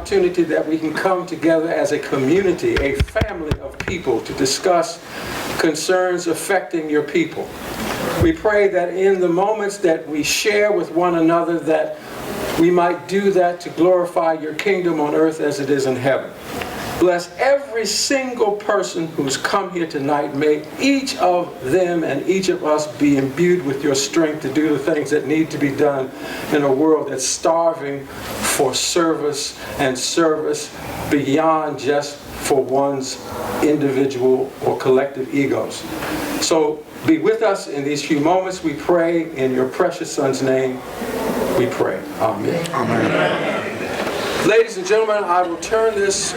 opportunity that we can come together as a community, a family of people, to discuss concerns affecting your people. We pray that in the moments that we share with one another, that we might do that to glorify your kingdom on earth as it is in heaven. Bless every single person who's come here tonight. May each of them and each of us be imbued with your strength to do the things that need to be done in a world that's starving for service and service beyond just for one's individual or collective egos. So be with us in these few moments, we pray. In your precious Son's name, we pray. Amen. Amen. Ladies and gentlemen, I will turn this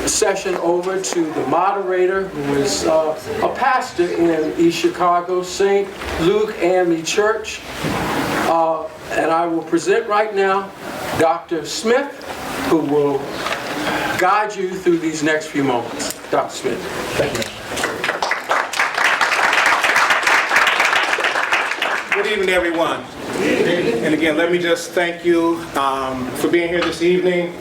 session over to the moderator, who is a pastor in East Chicago, St. Luke AME Church. And I will present right now Dr. Smith, who will guide you through these next few moments. Dr. Smith. Thank you. Good evening, everyone. And again, let me just thank you for being here this evening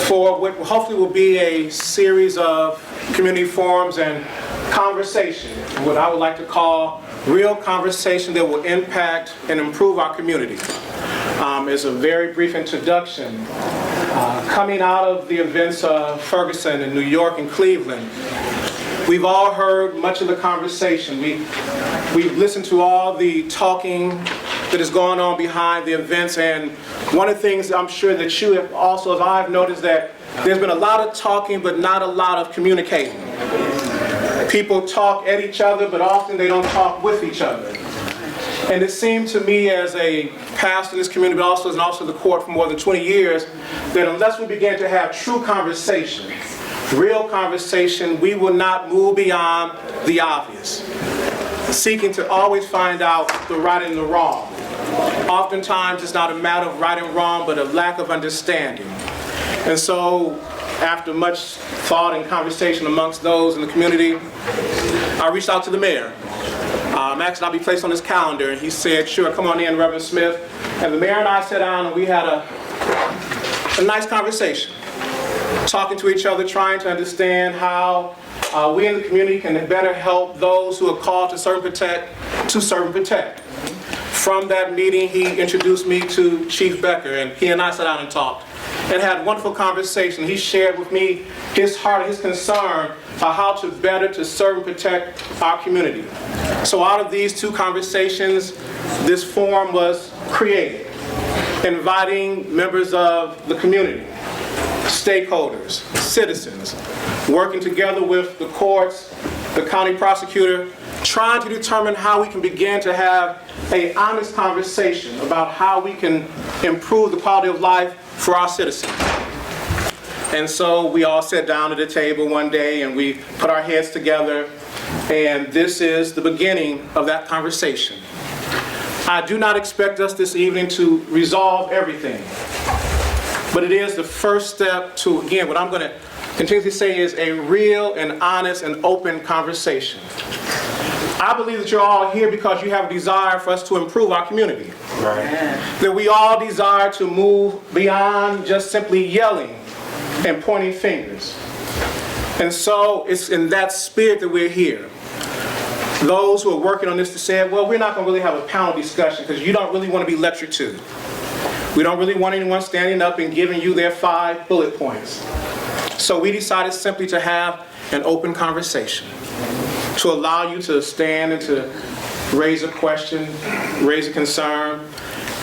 for what hopefully will be a series of community forums and conversation, what I would like to call real conversation that will impact and improve our community. As a very brief introduction, coming out of the events of Ferguson in New York and Cleveland, we've all heard much of the conversation. We've listened to all the talking that is going on behind the events, and one of the things I'm sure that you have also, as I've noticed, that there's been a lot of talking but not a lot of communicating. People talk at each other, but often they don't talk with each other. And it seemed to me, as a pastor in this community, but also as an officer of the court for more than 20 years, that unless we begin to have true conversation, real conversation, we will not move beyond the obvious, seeking to always find out the right and the wrong. Oftentimes it's not a matter of right and wrong, but a lack of understanding. And so, after much thought and conversation amongst those in the community, I reached out to the mayor. Actually, I'll be placed on his calendar, and he said, sure, come on in, Reverend Smith. And the mayor and I sat down and we had a nice conversation, talking to each other, trying to understand how we in the community can better help those who are called to serve and protect. From that meeting, he introduced me to Chief Becker, and he and I sat down and talked and had a wonderful conversation. He shared with me his heart, his concern for how to better to serve and protect our community. So out of these two conversations, this forum was created, inviting members of the community, stakeholders, citizens, working together with the courts, the county prosecutor, trying to determine how we can begin to have an honest conversation about how we can improve the quality of life for our citizens. And so we all sat down at the table one day and we put our heads together, and this is the beginning of that conversation. I do not expect us this evening to resolve everything, but it is the first step to, again, what I'm going to continue to say is a real and honest and open conversation. I believe that you're all here because you have a desire for us to improve our community. Right. That we all desire to move beyond just simply yelling and pointing fingers. And so it's in that spirit that we're here. Those who are working on this to say, well, we're not going to really have a panel discussion because you don't really want to be lectured to. We don't really want anyone standing up and giving you their 5 bullet points. So we decided simply to have an open conversation, to allow you to stand and to raise a question, raise a concern.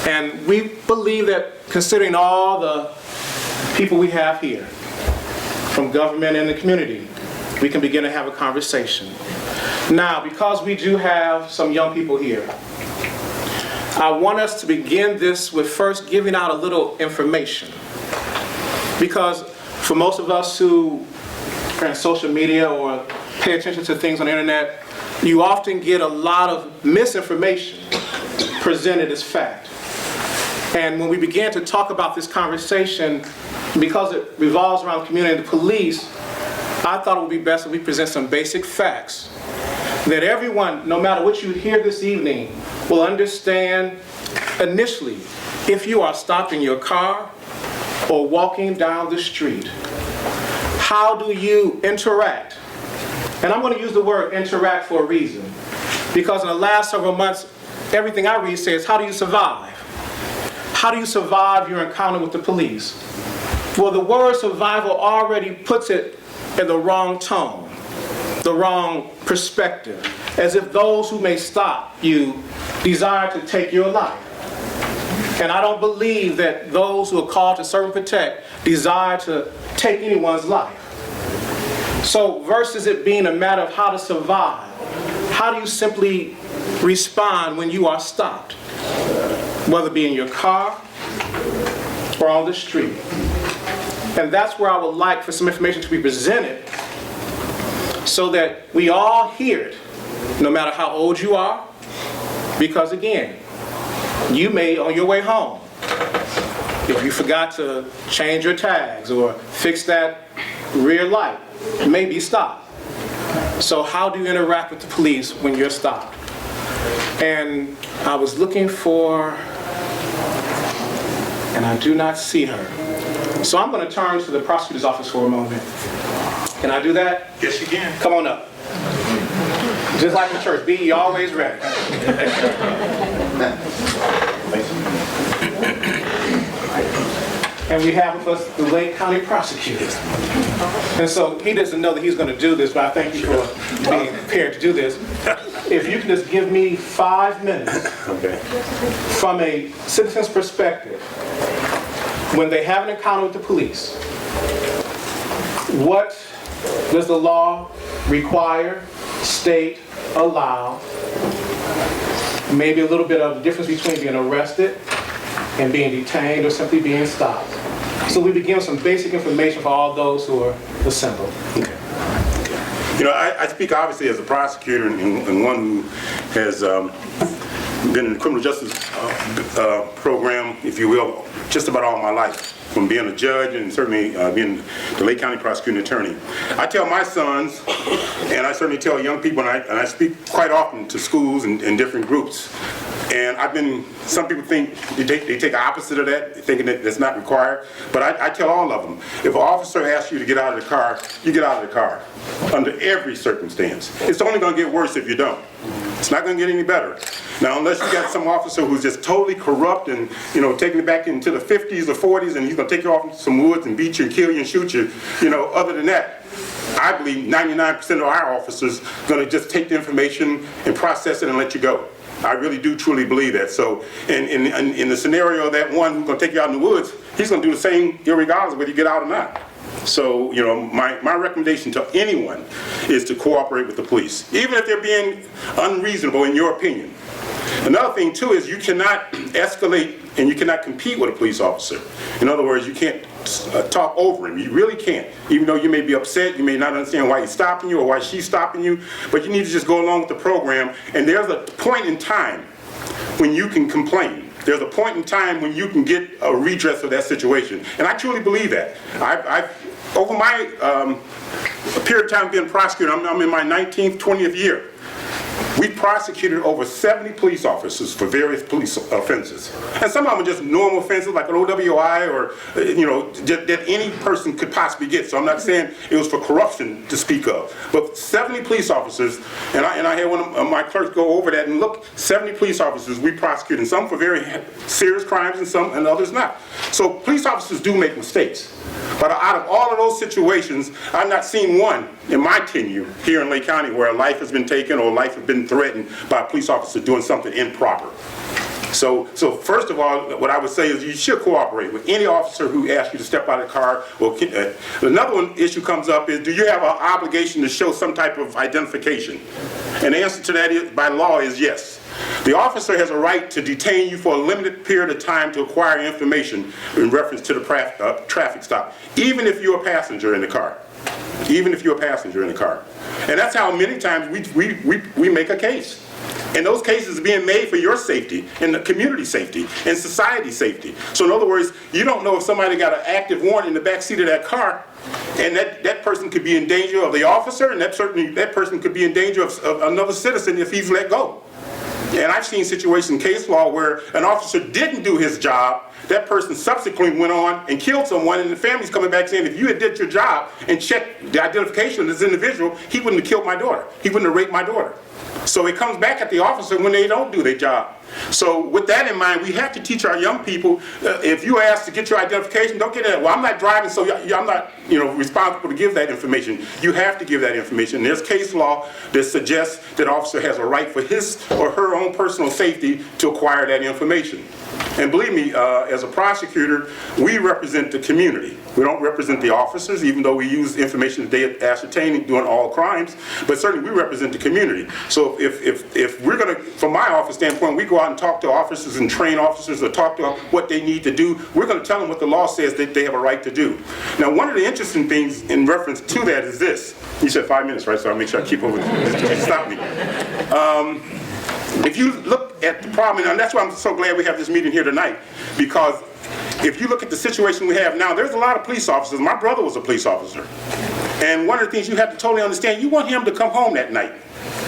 And we believe that considering all the people we have here, from government and the community, we can begin to have a conversation. Now, because we do have some young people here, I want us to begin this with first giving out a little information. Because for most of us who are on social media or pay attention to things on the internet, you often get a lot of misinformation presented as fact. And when we began to talk about this conversation, because it revolves around the community and the police, I thought it would be best if we present some basic facts that everyone, no matter what you hear this evening, will understand initially. If you are stopped in your car, or walking down the street, how do you interact? And I'm going to use the word interact for a reason, because in the last several months, everything I read says, how do you survive? How do you survive your encounter with the police? Well, the word survival already puts it in the wrong tone, the wrong perspective, as if those who may stop you desire to take your life. And I don't believe that those who are called to serve and protect desire to take anyone's life. So versus it being a matter of how to survive, how do you simply respond when you are stopped? Whether it be in your car or on the street. And that's where I would like for some information to be presented so that we all hear it, no matter how old you are. Because again, you may, on your way home, if you forgot to change your tags or fix that rear light, you may be stopped. So how do you interact with the police when you're stopped? And I was looking for, and I do not see her. So I'm going to turn to the prosecutor's office for a moment. Can I do that? Yes, you can. Come on up. Just like in church, be ye always ready. And we have with us the Lake County prosecutor. And so he doesn't know that he's going to do this, but I thank you for being prepared to do this. If you can just give me 5 minutes from a citizen's perspective, when they have an encounter with the police, what does the law require, state, allow? Maybe a little bit of the difference between being arrested and being detained or simply being stopped. So we begin with some basic information for all those who are assembled. You know, I speak obviously as a prosecutor and one who has been in the criminal justice program, if you will, just about all my life, from being a judge and certainly being the Lake County prosecuting attorney. I tell my sons, and I certainly tell young people, and I speak quite often to schools and different groups, and some people think they take the opposite of that, thinking that that's not required, but I tell all of them, if an officer asks you to get out of the car, you get out of the car, under every circumstance. It's only going to get worse if you don't. It's not going to get any better. Now, unless you got some officer who's just totally corrupt and, you know, taking it back into the 50s or 40s and he's going to take you off into some woods and beat you and kill you and shoot you, you know, other than that, I believe 99% of our officers are going to just take the information and process it and let you go. I really do truly believe that. So in the scenario of that one who's going to take you out in the woods, he's going to do the same regardless of whether you get out or not. So, you know, my recommendation to anyone is to cooperate with the police, even if they're being unreasonable in your opinion. Another thing, too, is you cannot escalate and you cannot compete with a police officer. In other words, you can't talk over him. You really can't. Even though you may be upset, you may not understand why he's stopping you or why she's stopping you, but you need to just go along with the program. And there's a point in time when you can complain. There's a point in time when you can get a redress of that situation. And I truly believe that. Over my period of time being a prosecutor, I'm in my 19th, 20th year. We prosecuted over 70 police officers for various police offenses. And some of them are just normal offenses like an OWI or, you know, that any person could possibly get. So I'm not saying it was for corruption to speak of. But 70 police officers, and I had one of my clerks go over that and look, 70 police officers we prosecuted, and some for very serious crimes and others not. So police officers do make mistakes. But out of all of those situations, I've not seen one in my tenure here in Lake County where a life has been taken or life has been threatened by a police officer doing something improper. So first of all, what I would say is you should cooperate with any officer who asks you to step out of the car. Another issue comes up is, do you have an obligation to show some type of identification? And the answer to that by law is yes. The officer has a right to detain you for a limited period of time to acquire information in reference to the traffic stop, even if you're a passenger in the car. Even if you're a passenger in the car. And that's how many times we make a case. And those cases are being made for your safety and the community safety and society safety. So in other words, you don't know if somebody got an active warrant in the back seat of that car, and that person could be in danger of the officer, and that person could be in danger of another citizen if he's let go. And I've seen situations in case law where an officer didn't do his job, that person subsequently went on and killed someone, and the family's coming back saying, if you had did your job and checked the identification of this individual, he wouldn't have killed my daughter. He wouldn't have raped my daughter. So it comes back at the officer when they don't do their job. So with that in mind, we have to teach our young people, if you ask to get your identification, don't get it, well, I'm not driving, so I'm not responsible to give that information. You have to give that information. There's case law that suggests that officer has a right for his or her own personal safety to acquire that information. And believe me, as a prosecutor, we represent the community. We don't represent the officers, even though we use information that they ascertain in doing all crimes, but certainly we represent the community. So if we're going to, from my office standpoint, we go out and talk to officers and train officers or talk to them what they need to do, we're going to tell them what the law says that they have a right to do. Now, one of the interesting things in reference to that is this. You said 5 minutes, right? So I'll make sure I keep over. Stop me. If you look at the problem, and that's why I'm so glad we have this meeting here tonight, because if you look at the situation we have now, there's a lot of police officers. My brother was a police officer. And one of the things you have to totally understand, you want him to come home that night.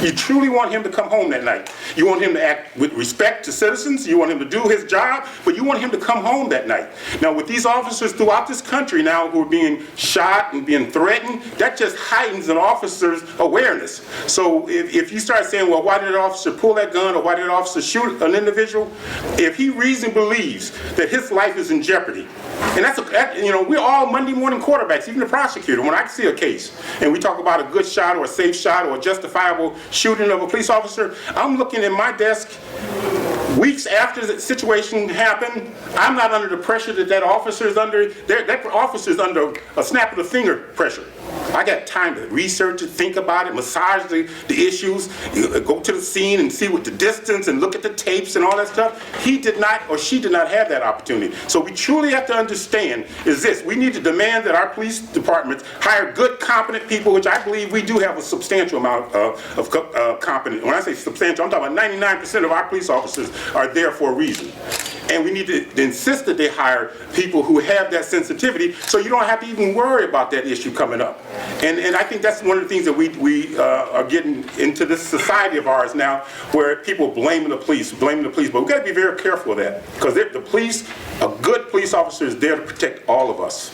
You truly want him to come home that night. You want him to act with respect to citizens. You want him to do his job, but you want him to come home that night. Now, with these officers throughout this country now who are being shot and being threatened, that just heightens an officer's awareness. So if you start saying, well, why did an officer pull that gun or why did an officer shoot an individual? If he reasonably believes that his life is in jeopardy, and we're all Monday morning quarterbacks, even the prosecutor. When I see a case and we talk about a good shot or a safe shot or a justifiable shooting of a police officer, I'm looking at my desk weeks after the situation happened. I'm not under the pressure that officer is under. That officer is under a snap of the finger pressure. I got time to research it, think about it, massage the issues, go to the scene and see what the distance and look at the tapes and all that stuff. He did not, or she did not have that opportunity. So we truly have to understand is this: we need to demand that our police departments hire good, competent people, which I believe we do have a substantial amount of competent. When I say substantial, I'm talking about 99% of our police officers are there for a reason. And we need to insist that they hire people who have that sensitivity so you don't have to even worry about that issue coming up. And I think that's one of the things that we are getting into this society of ours now, where people blaming the police. But we've got to be very careful of that, because the police, a good police officer is there to protect all of us.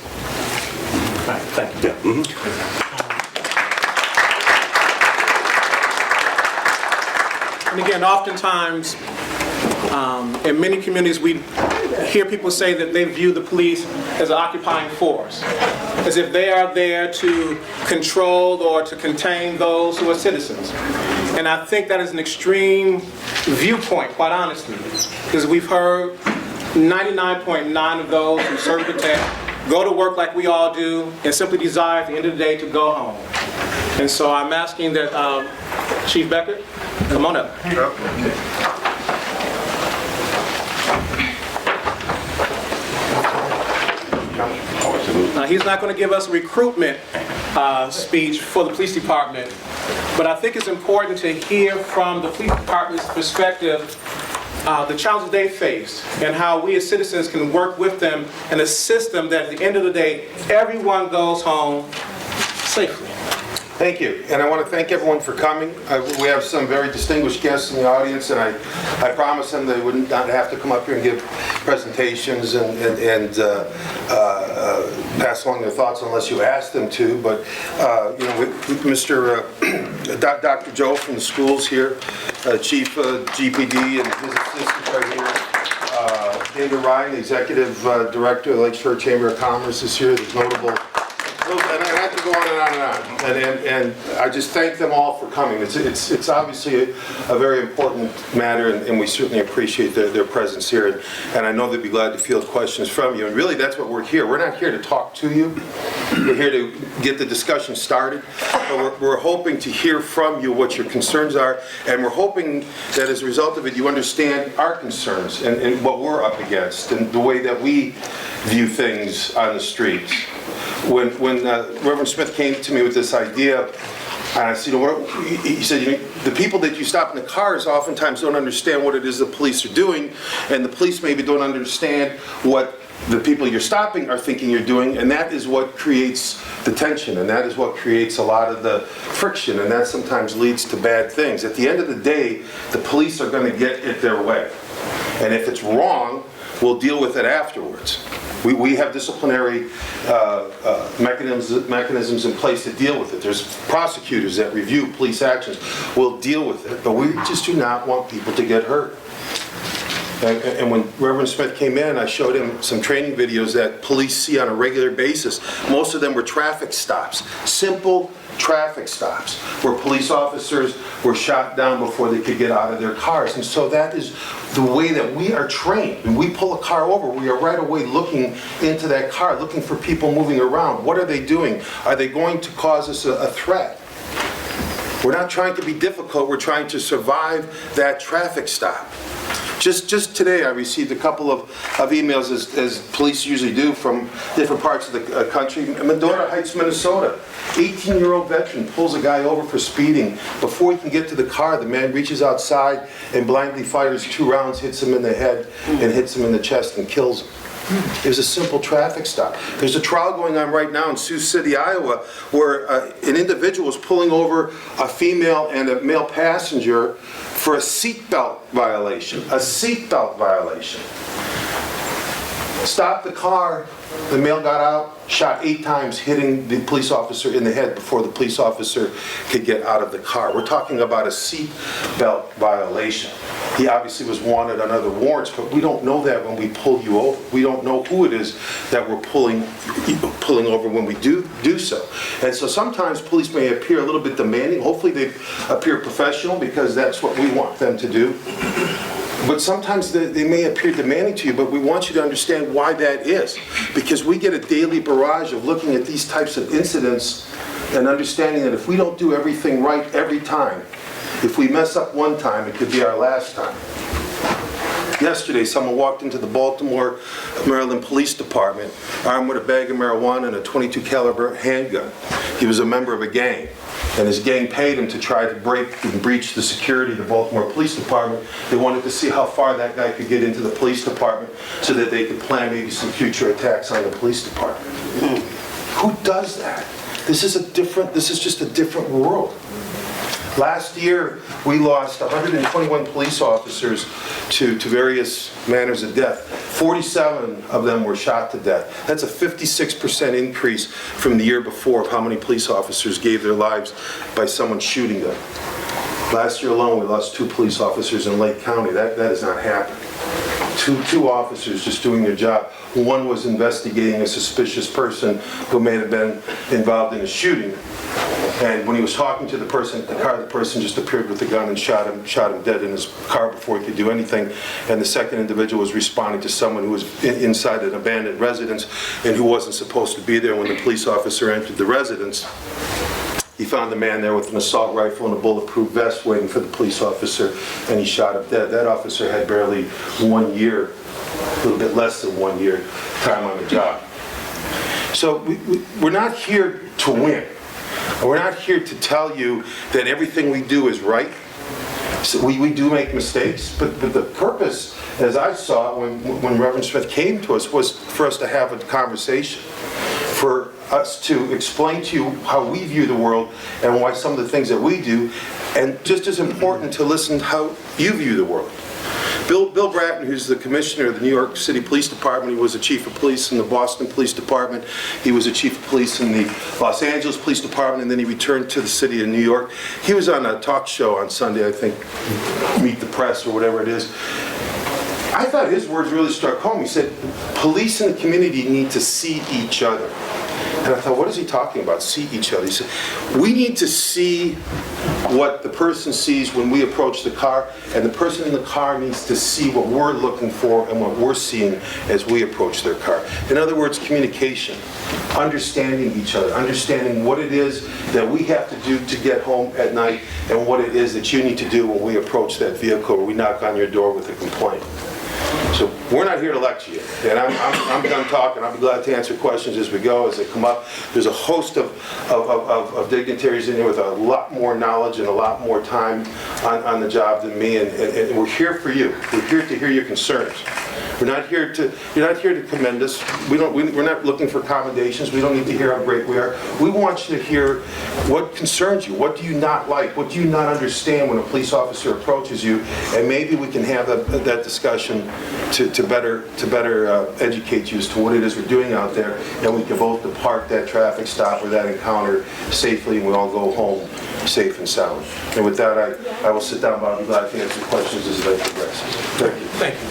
All right, thank you. Yeah. And again, oftentimes, in many communities, we hear people say that they view the police as an occupying force, as if they are there to control or to contain those who are citizens. And I think that is an extreme viewpoint, quite honestly, because we've heard 99.9% of those who serve and protect go to work like we all do and simply desire at the end of the day to go home. And so I'm asking that Chief Becker, come on up. He's not going to give us a recruitment speech for the police department, but I think it's important to hear from the police department's perspective the challenges they face and how we as citizens can work with them and assist them that at the end of the day, everyone goes home safely. Thank you, and I want to thank everyone for coming. We have some very distinguished guests in the audience, and I promised them they wouldn't not have to come up here and give presentations and pass along their thoughts unless you asked them to. But Dr. Joe from the schools here, Chief GPD and his assistants are here. David Ryan, the Executive Director of the Lakeshore Chamber of Commerce, is here. There's notable. And I have to go on and on and on. And I just thank them all for coming. It's obviously a very important matter, and we certainly appreciate their presence here. And I know they'd be glad to field questions from you. And really, that's what we're here. We're not here to talk to you. We're here to get the discussion started. But we're hoping to hear from you what your concerns are. And we're hoping that as a result of it, you understand our concerns and what we're up against and the way that we view things on the streets. When Reverend Smith came to me with this idea, and I said, he said, the people that you stop in the cars oftentimes don't understand what it is the police are doing, and the police maybe don't understand what the people you're stopping are thinking you're doing, and that is what creates the tension, and that is what creates a lot of the friction, and that sometimes leads to bad things. At the end of the day, the police are going to get it their way, and if it's wrong, we'll deal with it afterwards. We have disciplinary mechanisms in place to deal with it. There's prosecutors that review police actions. We'll deal with it, but we just do not want people to get hurt. And when Reverend Smith came in, I showed him some training videos that police see on a regular basis. Most of them were traffic stops, simple traffic stops, where police officers were shot down before they could get out of their cars. And so that is the way that we are trained. When we pull a car over, we are right away looking into that car, looking for people moving around. What are they doing? Are they going to cause us a threat? We're not trying to be difficult, we're trying to survive that traffic stop. Just today, I received a couple of emails, as police usually do, from different parts of the country. Medora Heights, Minnesota. 18-year-old veteran pulls a guy over for speeding. Before he can get to the car, the man reaches outside and blindly fires 2 rounds, hits him in the head, and hits him in the chest and kills him. There's a simple traffic stop. There's a trial going on right now in Sioux City, Iowa, where an individual is pulling over a female and a male passenger for a seatbelt violation. A seatbelt violation. Stopped the car, the male got out, shot 8 times, hitting the police officer in the head before the police officer could get out of the car. We're talking about a seatbelt violation. He obviously was wanted on other warrants, but we don't know that when we pull you over. We don't know who it is that we're pulling over when we do so. And so sometimes police may appear a little bit demanding. Hopefully they appear professional, because that's what we want them to do. But sometimes they may appear demanding to you, but we want you to understand why that is. Because we get a daily barrage of looking at these types of incidents and understanding that if we don't do everything right every time, if we mess up one time, it could be our last time. Yesterday, someone walked into the Baltimore, Maryland Police Department armed with a bag of marijuana and a .22 caliber handgun. He was a member of a gang, and his gang paid him to try to break and breach the security of the Baltimore Police Department. They wanted to see how far that guy could get into the police department so that they could plan maybe some future attacks on the police department. Who does that? This is just a different world. Last year, we lost 121 police officers to various manners of death. 47 of them were shot to death. That's a 56% increase from the year before of how many police officers gave their lives by someone shooting them. Last year alone, we lost 2 police officers in Lake County. That has not happened. Two officers just doing their job. One was investigating a suspicious person who may have been involved in a shooting. And when he was talking to the person at the car, the person just appeared with a gun and shot him dead in his car before he could do anything. And the second individual was responding to someone who was inside an abandoned residence and who wasn't supposed to be there. When the police officer entered the residence, he found the man there with an assault rifle and a bulletproof vest waiting for the police officer, and he shot him dead. That officer had barely 1 year, a little bit less than 1 year time on the job. So we're not here to win. We're not here to tell you that everything we do is right. So we do make mistakes, but the purpose, as I saw when Reverend Smith came to us, was for us to have a conversation, for us to explain to you how we view the world and why some of the things that we do, and just as important, to listen to how you view the world. Bill Bratton, who's the commissioner of the New York City Police Department, he was the chief of police in the Boston Police Department, he was the chief of police in the Los Angeles Police Department, and then he returned to the city of New York. He was on a talk show on Sunday, I think, Meet the Press or whatever it is. I thought his words really struck home. He said, police and the community need to see each other. And I thought, what is he talking about, see each other? He said, we need to see what the person sees when we approach the car, and the person in the car needs to see what we're looking for and what we're seeing as we approach their car. In other words, communication, understanding each other, understanding what it is that we have to do to get home at night and what it is that you need to do when we approach that vehicle or we knock on your door with a complaint. So we're not here to lecture you, and I'm done talking. I'll be glad to answer questions as we go, as they come up. There's a host of dignitaries in here with a lot more knowledge and a lot more time on the job than me, and we're here for you. We're here to hear your concerns. You're not here to commend us. We're not looking for commendations. We don't need to hear how great we are. We want you to hear what concerns you. What do you not like? What do you not understand when a police officer approaches you? And maybe we can have that discussion to better educate you as to what it is we're doing out there, and we can both depart that traffic stop or that encounter safely, and we all go home safe and sound. And with that, I will sit down, but I'll be glad to answer questions as they progress. Thank you. Thank you.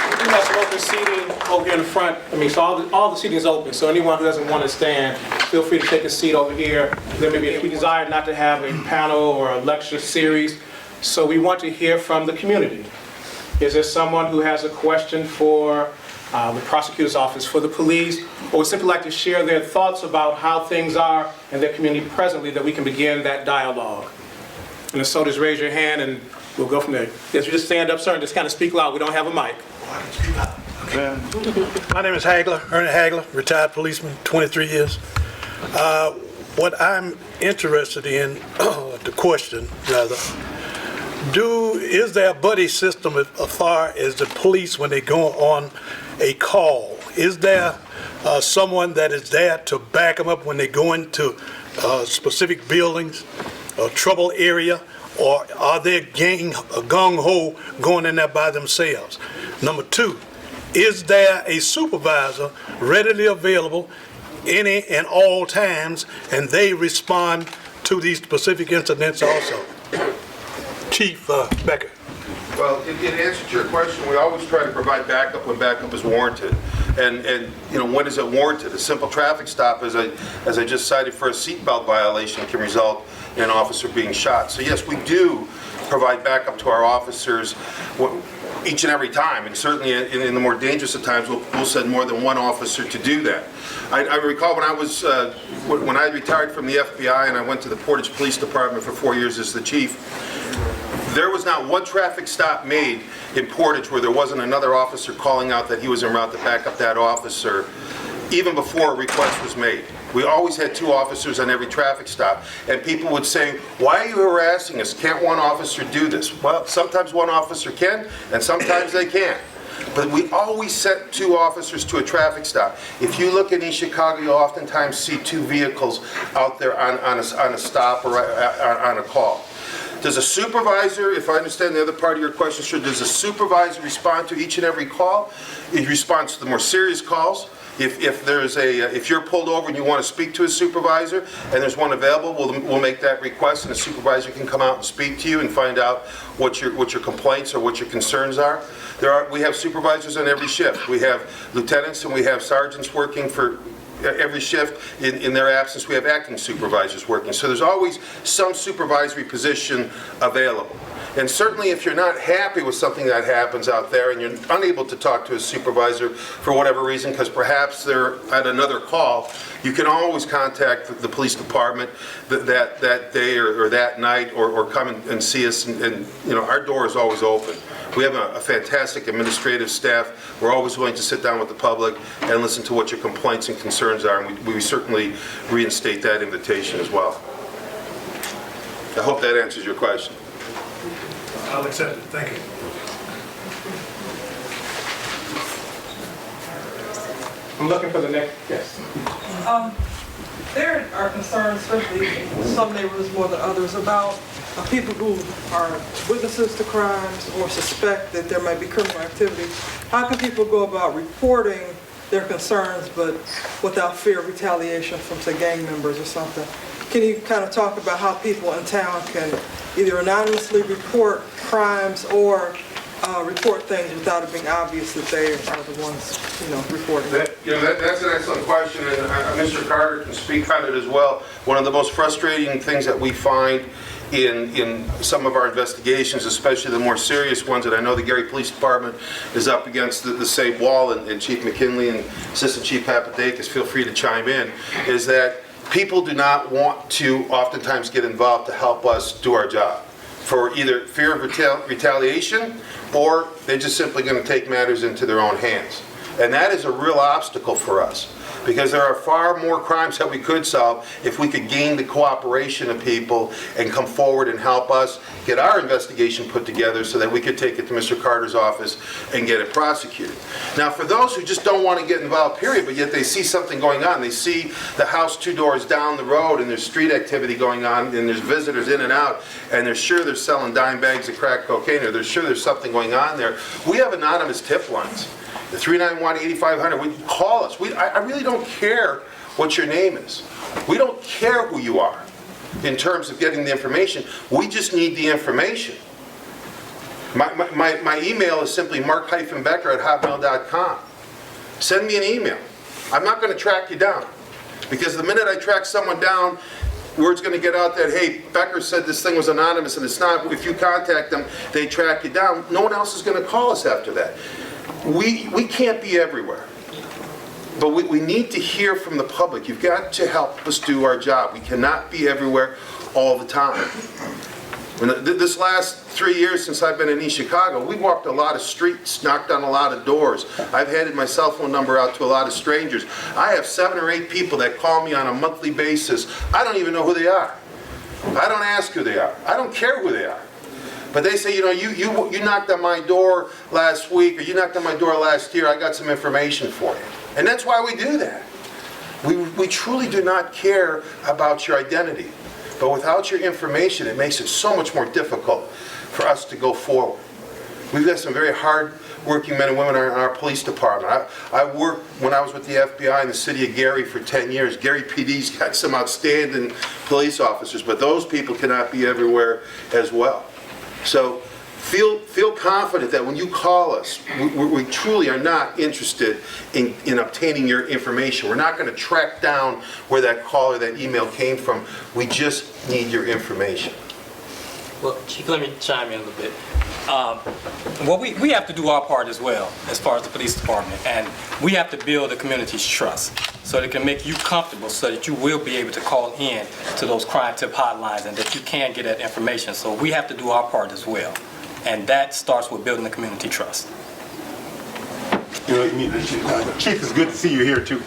We do have some open seating over here in the front. So all the seating is open, so anyone who doesn't want to stand, feel free to take a seat over here. There may be, if we desire not to have a panel or a lecture series, so we want to hear from the community. Is there someone who has a question for the prosecutor's office, for the police, or would simply like to share their thoughts about how things are in their community presently, that we can begin that dialogue? And if so, just raise your hand and we'll go from there. Yes, you just stand up, sir, and just kind of speak loud. We don't have a mic. My name is Hagler, Ernie Hagler, retired policeman, 23 years. What I'm interested in, the question rather, is there a buddy system as far as the police when they go on a call? Is there someone that is there to back them up when they go into specific buildings, a trouble area, or are they gung-ho going in there by themselves? Number two, is there a supervisor readily available any and all times, and they respond to these specific incidents also? Chief Becker. Well, in answer to your question, we always try to provide backup when backup is warranted. And when is it warranted? A simple traffic stop, as I just cited, for a seatbelt violation can result in an officer being shot. So yes, we do provide backup to our officers each and every time, and certainly in the more dangerous of times, we'll send more than one officer to do that. I recall when I retired from the FBI and I went to the Portage Police Department for 4 years as the chief, there was not one traffic stop made in Portage where there wasn't another officer calling out that he was en route to back up that officer, even before a request was made. We always had two officers on every traffic stop, and people would say, "Why are you harassing us? Can't one officer do this?" Well, sometimes one officer can, and sometimes they can't. But we always sent two officers to a traffic stop. If you look in East Chicago, you'll oftentimes see two vehicles out there on a stop or on a call. Does a supervisor, if I understand the other part of your question, sure, does a supervisor respond to each and every call? He responds to the more serious calls. If you're pulled over and you want to speak to a supervisor and there's one available, we'll make that request, and a supervisor can come out and speak to you and find out what your complaints or what your concerns are. We have supervisors on every shift. We have lieutenants and we have sergeants working for every shift. In their absence, we have acting supervisors working. So there's always some supervisory position available. And certainly if you're not happy with something that happens out there and you're unable to talk to a supervisor for whatever reason, because perhaps they're at another call, you can always contact the police department that day or that night, or come and see us, and our door is always open. We have a fantastic administrative staff. We're always willing to sit down with the public and listen to what your complaints and concerns are, and we certainly reinstate that invitation as well. I hope that answers your question. I'll accept it. Thank you. I'm looking for the next, yes. There are concerns, especially in some neighborhoods more than others, about people who are witnesses to crimes or suspect that there might be criminal activity. How can people go about reporting their concerns but without fear of retaliation from, say, gang members or something? Can you kind of talk about how people in town can either anonymously report crimes or report things without it being obvious that they are the ones, reporting? That's an excellent question, and Mr. Carter can speak on it as well. One of the most frustrating things that we find in some of our investigations, especially the more serious ones, and I know the Gary Police Department is up against the same wall, and Chief McKinley and Assistant Chief Papadakis, feel free to chime in, is that people do not want to oftentimes get involved to help us do our job for either fear of retaliation, or they're just simply going to take matters into their own hands. And that is a real obstacle for us, because there are far more crimes that we could solve if we could gain the cooperation of people and come forward and help us get our investigation put together so that we could take it to Mr. Carter's office and get it prosecuted. Now, for those who just don't want to get involved, period, but yet they see something going on, they see the house 2 doors down the road and there's street activity going on and there's visitors in and out, and they're sure they're selling dime bags of crack cocaine, or they're sure there's something going on there, we have anonymous tip lines. The 391-8500, call us. I really don't care what your name is. We don't care who you are in terms of getting the information. We just need the information. My email is simply mark-becker@hotmail.com. Send me an email. I'm not going to track you down, because the minute I track someone down, word's going to get out that, hey, Becker said this thing was anonymous, and it's not. If you contact them, they track you down. No one else is going to call us after that. We can't be everywhere, but we need to hear from the public. You've got to help us do our job. We cannot be everywhere all the time. This last 3 years since I've been in East Chicago, we walked a lot of streets, knocked on a lot of doors. I've handed my cell phone number out to a lot of strangers. I have 7 or 8 people that call me on a monthly basis. I don't even know who they are. I don't ask who they are. I don't care who they are. But they say, you know, you knocked on my door last week, or you knocked on my door last year, I got some information for you. And that's why we do that. We truly do not care about your identity. But without your information, it makes it so much more difficult for us to go forward. We've got some very hard-working men and women in our police department. I worked, when I was with the FBI in the city of Gary for 10 years. Gary PD's got some outstanding police officers, but those people cannot be everywhere as well. So feel confident that when you call us, we truly are not interested in obtaining your information. We're not going to track down where that call or that email came from. We just need your information. Well, Chief, let me chime in a little bit. Well, we have to do our part as well, as far as the police department, and we have to build the community's trust so that it can make you comfortable, so that you will be able to call in to those crime tip hotlines and that you can get that information. So we have to do our part as well, and that starts with building the community trust. You know, Chief, it's good to see you here too.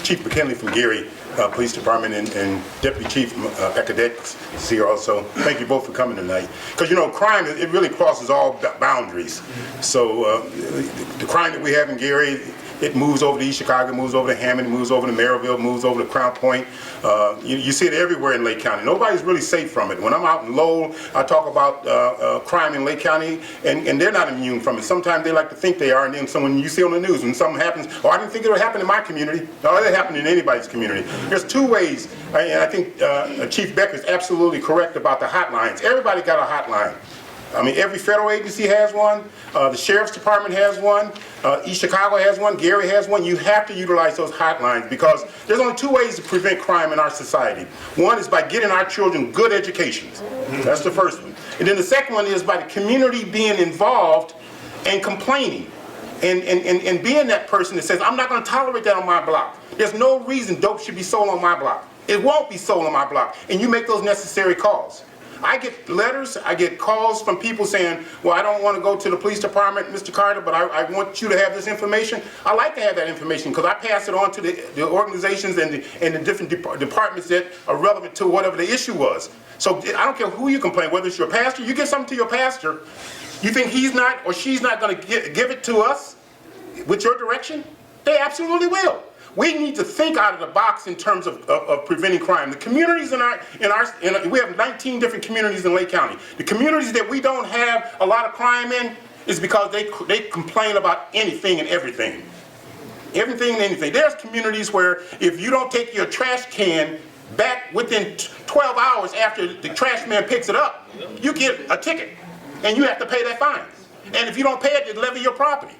Chief McKinley from Gary Police Department and Deputy Chief Becker is here also. Thank you both for coming tonight. Because, you know, crime, it really crosses all boundaries. So the crime that we have in Gary, it moves over to East Chicago, moves over to Hammond, moves over to Maryville, moves over to Crown Point. You see it everywhere in Lake County. Nobody's really safe from it. When I'm out in Lowell, I talk about crime in Lake County, and they're not immune from it. Sometimes they like to think they are, and then when you see on the news, when something happens, oh, I didn't think it would happen in my community. No, it happened in anybody's community. There's 2 ways, and I think Chief Becker is absolutely correct about the hotlines. Everybody got a hotline. I mean, every federal agency has one. The Sheriff's Department has one. East Chicago has one. Gary has one. You have to utilize those hotlines, because there's only 2 ways to prevent crime in our society. One is by getting our children good educations. That's the first one. And then the second one is by the community being involved and complaining. And being that person that says, I'm not going to tolerate that on my block. There's no reason dope should be sold on my block. It won't be sold on my block. And you make those necessary calls. I get letters, I get calls from people saying, well, I don't want to go to the police department, Mr. Carter, but I want you to have this information. I like to have that information because I pass it on to the organizations and the different departments that are relevant to whatever the issue was. So I don't care who you complain, whether it's your pastor, you get something to your pastor, you think he's not or she's not going to give it to us with your direction? They absolutely will. We need to think out of the box in terms of preventing crime. The communities we have 19 different communities in Lake County. The communities that we don't have a lot of crime in is because they complain about anything and everything. Everything and anything. There's communities where if you don't take your trash can back within 12 hours after the trash man picks it up, you get a ticket and you have to pay that fine. And if you don't pay it, they levy your property.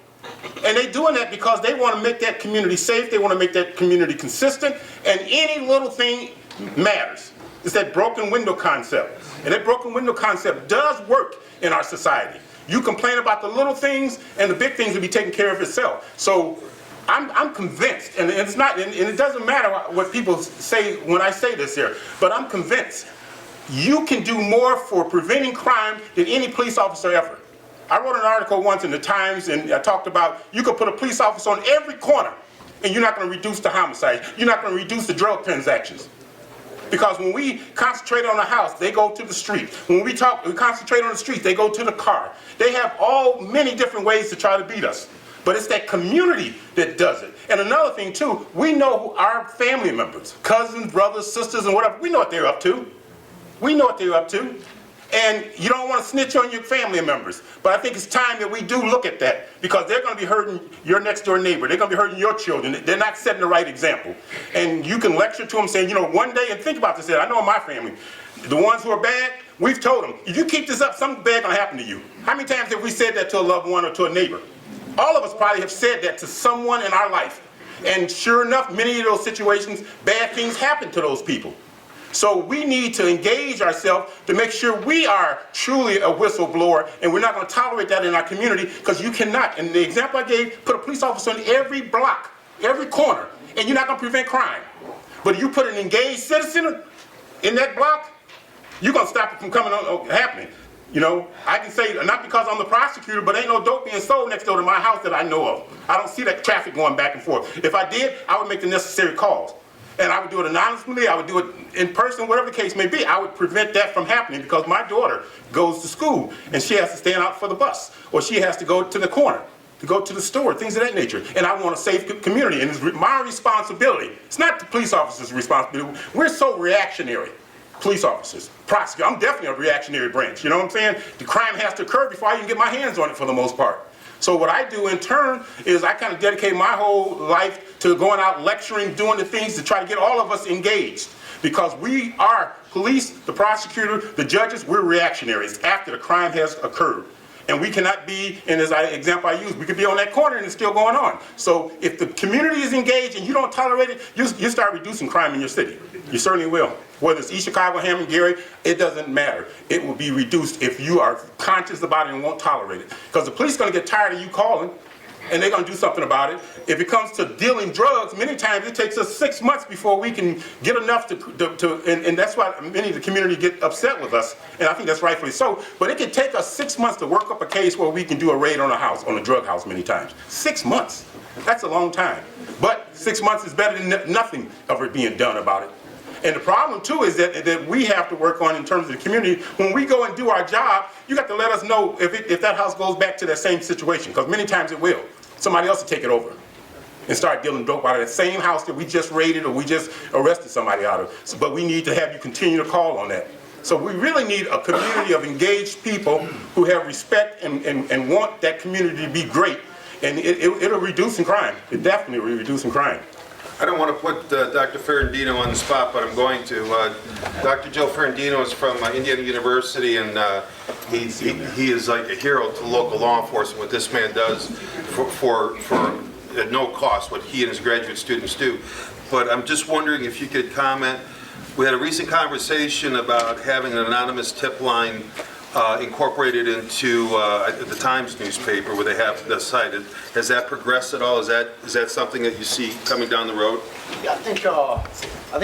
And they're doing that because they want to make that community safe, they want to make that community consistent, and any little thing matters. It's that broken window concept. And that broken window concept does work in our society. You complain about the little things, and the big things will be taken care of itself. So I'm convinced, and it's not, and it doesn't matter what people say when I say this here, but I'm convinced you can do more for preventing crime than any police officer ever. I wrote an article once in the Times, and I talked about you could put a police officer on every corner, and you're not going to reduce the homicide. You're not going to reduce the drug transactions. Because when we concentrate on the house, they go to the street. When we concentrate on the street, they go to the car. They have many different ways to try to beat us. But it's that community that does it. And another thing too, we know our family members, cousins, brothers, sisters, and whatever, we know what they're up to. We know what they're up to. And you don't want to snitch on your family members. But I think it's time that we do look at that, because they're going to be hurting your next door neighbor. They're going to be hurting your children. They're not setting the right example. And you can lecture to them saying, you know, one day, and think about this, I know in my family, the ones who are bad, we've told them, if you keep this up, something bad going to happen to you. How many times have we said that to a loved one or to a neighbor? All of us probably have said that to someone in our life. And sure enough, many of those situations, bad things happen to those people. So we need to engage ourselves to make sure we are truly a whistleblower, and we're not going to tolerate that in our community, because you cannot. And the example I gave, put a police officer on every block, every corner, and you're not going to prevent crime. But if you put an engaged citizen in that block, you're going to stop it from happening. You know, I can say, not because I'm the prosecutor, but ain't no dope being sold next door to my house that I know of. I don't see that traffic going back and forth. If I did, I would make the necessary calls. And I would do it anonymously, I would do it in person, whatever the case may be. I would prevent that from happening, because my daughter goes to school and she has to stand out for the bus, or she has to go to the corner, to go to the store, things of that nature. And I want a safe community, and it's my responsibility. It's not the police officer's responsibility. We're so reactionary, police officers, prosecutors. I'm definitely a reactionary branch, you know what I'm saying? The crime has to occur before I even get my hands on it for the most part. So what I do in turn is I kind of dedicate my whole life to going out lecturing, doing the things to try to get all of us engaged. Because we are police, the prosecutor, the judges, we're reactionaries after the crime has occurred. And we cannot be, and as example I use, we could be on that corner and it's still going on. So if the community is engaged and you don't tolerate it, you start reducing crime in your city. You certainly will. Whether it's East Chicago, Hammond, Gary, it doesn't matter. It will be reduced if you are conscious about it and won't tolerate it. Because the police are going to get tired of you calling, and they're going to do something about it. If it comes to dealing drugs, many times it takes us 6 months before we can get enough and that's why many of the community get upset with us, and I think that's rightfully so. But it can take us 6 months to work up a case where we can do a raid on a house, on a drug house many times. 6 months. That's a long time. But 6 months is better than nothing of it being done about it. And the problem too is that we have to work on in terms of the community. When we go and do our job, you got to let us know if that house goes back to that same situation, because many times it will. Somebody else will take it over and start dealing dope out of that same house that we just raided or we just arrested somebody out of. So, but we need to have you continue to call on that. So we really need a community of engaged people who have respect and want that community to be great. And it'll reduce crime. It definitely will reduce crime. I don't want to put Dr. Ferrandino on the spot, but I'm going to. Dr. Joe Ferrandino is from Indiana University, and he is like a hero to local law enforcement. What this man does for at no cost, what he and his graduate students do. But I'm just wondering if you could comment. We had a recent conversation about having an anonymous tip line incorporated into the Times newspaper, where they have the site. Has that progressed at all? Is that something that you see coming down the road? Yeah, I think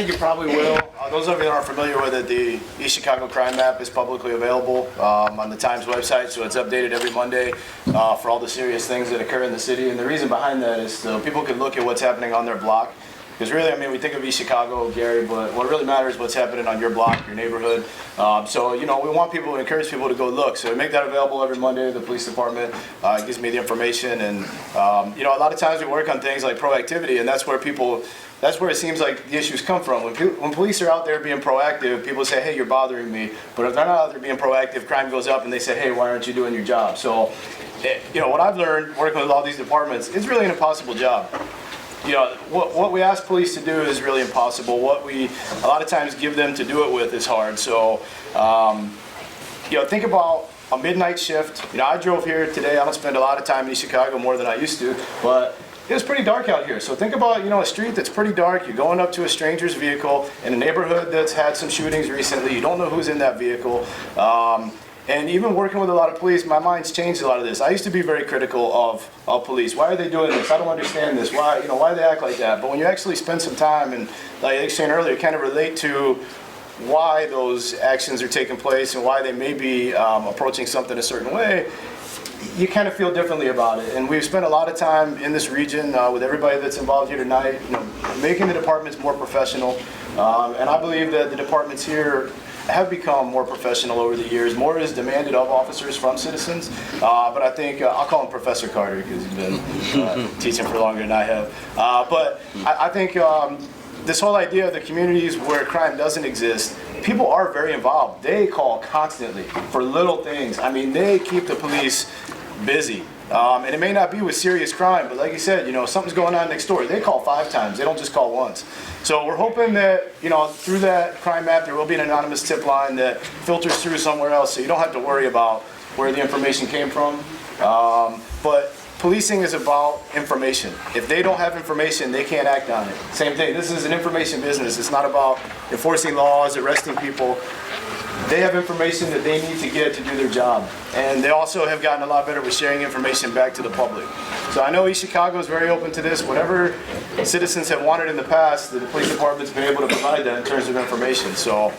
you probably will. Those of you that aren't familiar with it, the East Chicago Crime Map is publicly available on the Times website, so it's updated every Monday for all the serious things that occur in the city. And the reason behind that is so people can look at what's happening on their block. Because really, I mean, we think of East Chicago, Gary, but what really matters is what's happening on your block, your neighborhood. So, you know, we want people to encourage people to go look. So we make that available every Monday. The police department gives me the information. And, you know, a lot of times we work on things like proactivity, and that's where it seems like the issues come from. When police are out there being proactive, people say, hey, you're bothering me. But if they're not out there being proactive, crime goes up and they say, hey, why aren't you doing your job? So, you know, what I've learned working with all these departments, it's really an impossible job. You know, what we ask police to do is really impossible. What we a lot of times give them to do it with is hard. So, you know, think about a midnight shift. You know, I drove here today. I don't spend a lot of time in Chicago, more than I used to, but it was pretty dark out here. So think about, you know, a street that's pretty dark. You're going up to a stranger's vehicle in a neighborhood that's had some shootings recently. You don't know who's in that vehicle. And even working with a lot of police, my mind's changed a lot of this. I used to be very critical of police. Why are they doing this? I don't understand this. Why do they act like that? But when you actually spend some time and, like I was saying earlier, kind of relate to why those actions are taking place and why they may be approaching something a certain way, you kind of feel differently about it. And we've spent a lot of time in this region with everybody that's involved here tonight, making the departments more professional. And I believe that the departments here have become more professional over the years. More is demanded of officers from citizens. But I think, I'll call him Professor Carter because he's been teaching for longer than I have. But I think this whole idea of the communities where crime doesn't exist, people are very involved. They call constantly for little things. I mean, they keep the police busy. And it may not be with serious crime, but like you said, something's going on next door. They call 5 times. They don't just call once. So we're hoping that, through that crime map, there will be an anonymous tip line that filters through somewhere else, so you don't have to worry about where the information came from. But policing is about information. If they don't have information, they can't act on it. Same thing. This is an information business. It's not about enforcing laws, arresting people. They have information that they need to get to do their job. And they also have gotten a lot better with sharing information back to the public. So I know East Chicago is very open to this. Whatever citizens have wanted in the past, the police department's been able to provide that in terms of information. So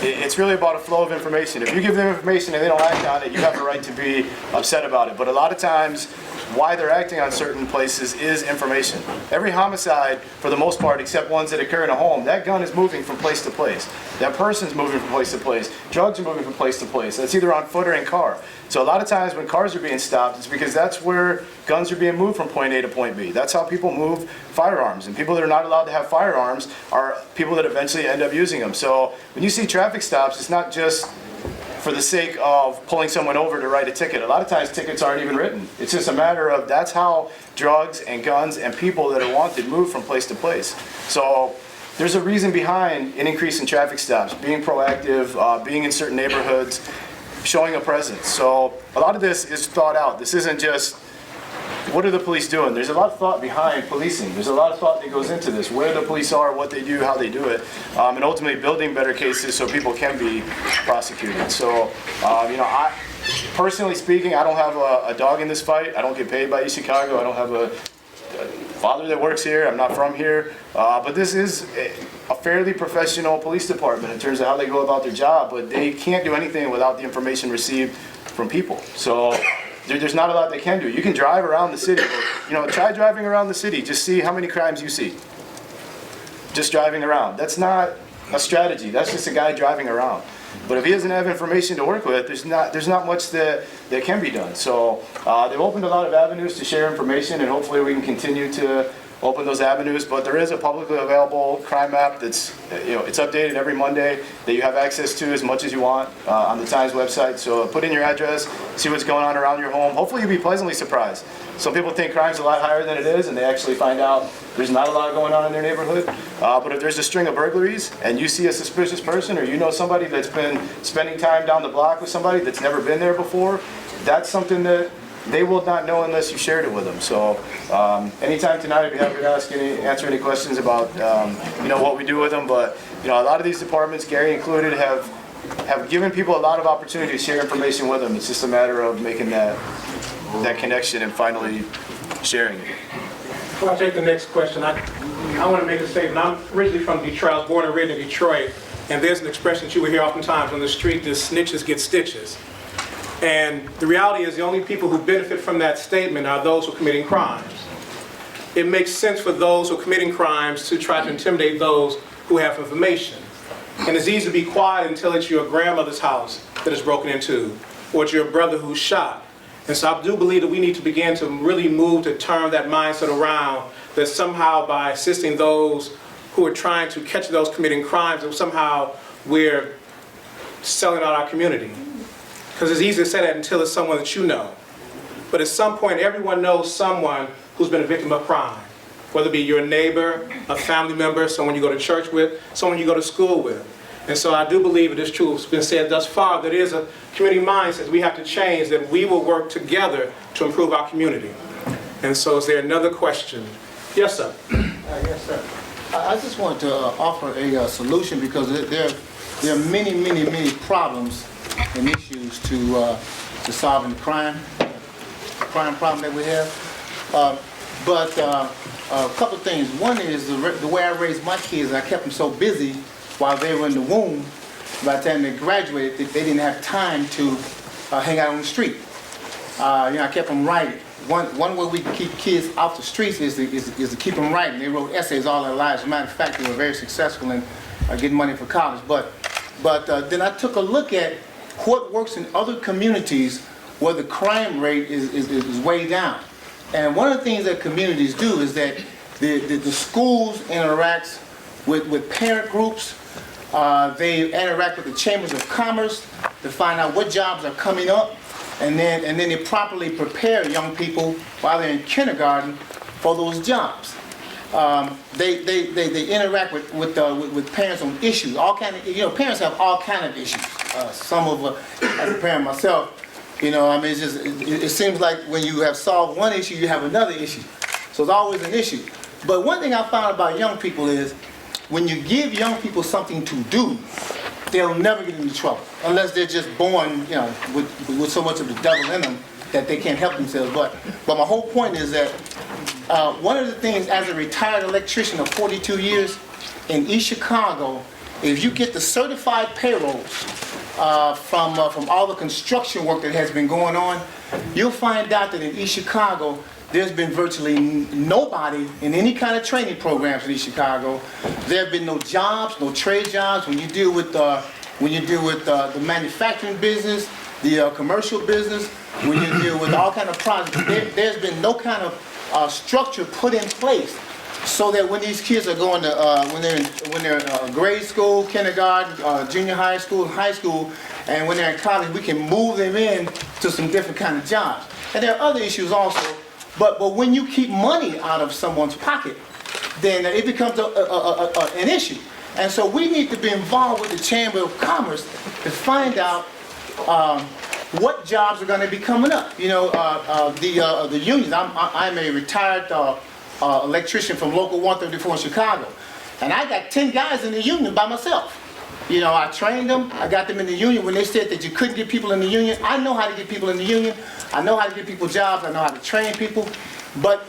it's really about a flow of information. If you give them information and they don't act on it, you have a right to be upset about it. But a lot of times, why they're acting on certain places is information. Every homicide, for the most part, except ones that occur in a home, that gun is moving from place to place. That person's moving from place to place. Drugs are moving from place to place. That's either on foot or in car. So a lot of times when cars are being stopped, it's because that's where guns are being moved from point A to point B. That's how people move firearms. And people that are not allowed to have firearms are people that eventually end up using them. So when you see traffic stops, it's not just for the sake of pulling someone over to write a ticket. A lot of times tickets aren't even written. It's just a matter of that's how drugs and guns and people that are wanted move from place to place. So there's a reason behind an increase in traffic stops, being proactive, being in certain neighborhoods, showing a presence. So a lot of this is thought out. This isn't just, what are the police doing? There's a lot of thought behind policing. There's a lot of thought that goes into this, where the police are, what they do, how they do it, and ultimately building better cases so people can be prosecuted. So, I, personally speaking, I don't have a dog in this fight. I don't get paid by East Chicago. I don't have a father that works here. I'm not from here. But this is a fairly professional police department in terms of how they go about their job, but they can't do anything without the information received from people. So there's not a lot they can do. You can drive around the city. Try driving around the city. Just see how many crimes you see. Just driving around. That's not a strategy. That's just a guy driving around. But if he doesn't have information to work with, there's not much that can be done. So they've opened a lot of avenues to share information, and hopefully we can continue to open those avenues. But there is a publicly available crime map that's it's updated every Monday that you have access to as much as you want on the Times website. So put in your address, see what's going on around your home. Hopefully you'll be pleasantly surprised. Some people think crime's a lot higher than it is, and they actually find out there's not a lot going on in their neighborhood. But if there's a string of burglaries and you see a suspicious person, or somebody that's been spending time down the block with somebody that's never been there before, that's something that they will not know unless you shared it with them. So anytime tonight, I'd be happy to answer any questions about what we do with them. But a lot of these departments, Gary included, have given people a lot of opportunity to share information with them. It's just a matter of making that connection and finally sharing it. Before I take the next question, I want to make a statement. I'm originally from Detroit. I was born and raised in Detroit, and there's an expression that you will hear oftentimes on the street: "The snitches get stitches." And the reality is the only people who benefit from that statement are those who are committing crimes. It makes sense for those who are committing crimes to try to intimidate those who have information. And it's easy to be quiet until it's your grandmother's house that is broken into, or it's your brother who's shot. And so I do believe that we need to begin to really move to turn that mindset around, that somehow by assisting those who are trying to catch those committing crimes, that somehow we're selling out our community. Because it's easy to say that until it's someone that you know. But at some point, everyone knows someone who's been a victim of crime, whether it be your neighbor, a family member, someone you go to church with, someone you go to school with. And so I do believe it is true, it's been said thus far, that it is a community mindset we have to change, that we will work together to improve our community. And so is there another question? Yes, sir. Yes, sir. I just want to offer a solution, because there are many problems and issues to solving the crime problem that we have. But a couple of things. One is the way I raised my kids. I kept them so busy while they were in the womb. By the time they graduated, they didn't have time to hang out on the street. I kept them writing. One way we can keep kids off the streets is to keep them writing. They wrote essays all their lives. As a matter of fact, they were very successful in getting money for college. But then I took a look at what works in other communities where the crime rate is way down. And one of the things that communities do is that the schools interacts with parent groups. They interact with the chambers of commerce to find out what jobs are coming up, and then they properly prepare young people while they're in kindergarten for those jobs. They interact with parents on issues. All kind of, parents have all kind of issues. Some of as a parent myself, it seems like when you have solved one issue, you have another issue. So it's always an issue. But one thing I found about young people is when you give young people something to do, they'll never get into trouble unless they're just born, with so much of the devil in them that they can't help themselves. But my whole point is that one of the things, as a retired electrician of 42 years in East Chicago, if you get the certified payrolls from all the construction work that has been going on, you'll find out that in East Chicago, there's been virtually nobody in any kind of training programs in East Chicago. There have been no jobs, no trade jobs. When you deal with the manufacturing business, the commercial business, when you deal with all kind of projects, there's been no kind of structure put in place so that when these kids are going to when they're in grade school, kindergarten, junior high school, high school, and when they're in college, we can move them in to some different kind of jobs. And there are other issues also. But when you keep money out of someone's pocket, then it becomes an issue. And so we need to be involved with the Chamber of Commerce to find out what jobs are going to be coming up. The unions. I'm a retired electrician from Local 134 in Chicago, and I got 10 guys in the union by myself. I trained them. I got them in the union. When they said that you couldn't get people in the union, I know how to get people in the union. I know how to get people jobs. I know how to train people. But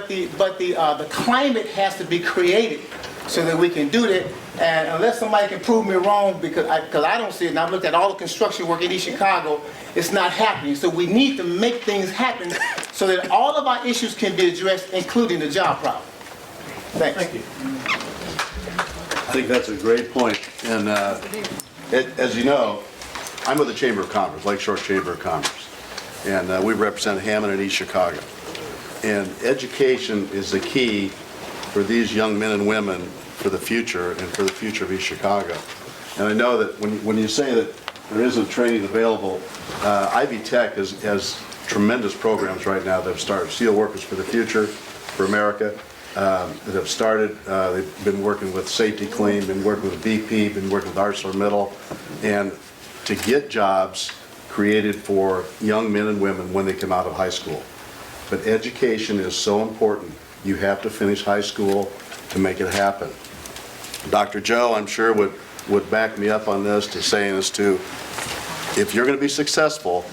the climate has to be created so that we can do that. And unless somebody can prove me wrong, because I don't see it, and I've looked at all the construction work in East Chicago, it's not happening. So we need to make things happen so that all of our issues can be addressed, including the job problem. Thanks. Thank you. I think that's a great point. And as you know, I'm with the Chamber of Commerce, Lakeshore Chamber of Commerce. And we represent Hammond and East Chicago. And education is the key for these young men and women for the future and for the future of East Chicago. And I know that when you say that there isn't training available, Ivy Tech has tremendous programs right now that have started. Steel Workers for the Future, for America, that have started. They've been working with Safety Clean, been working with BP, been working with ArcelorMittal, and to get jobs created for young men and women when they come out of high school. But education is so important. You have to finish high school to make it happen. Dr. Joe, I'm sure, would back me up on this, to saying this too. If you're going to be successful,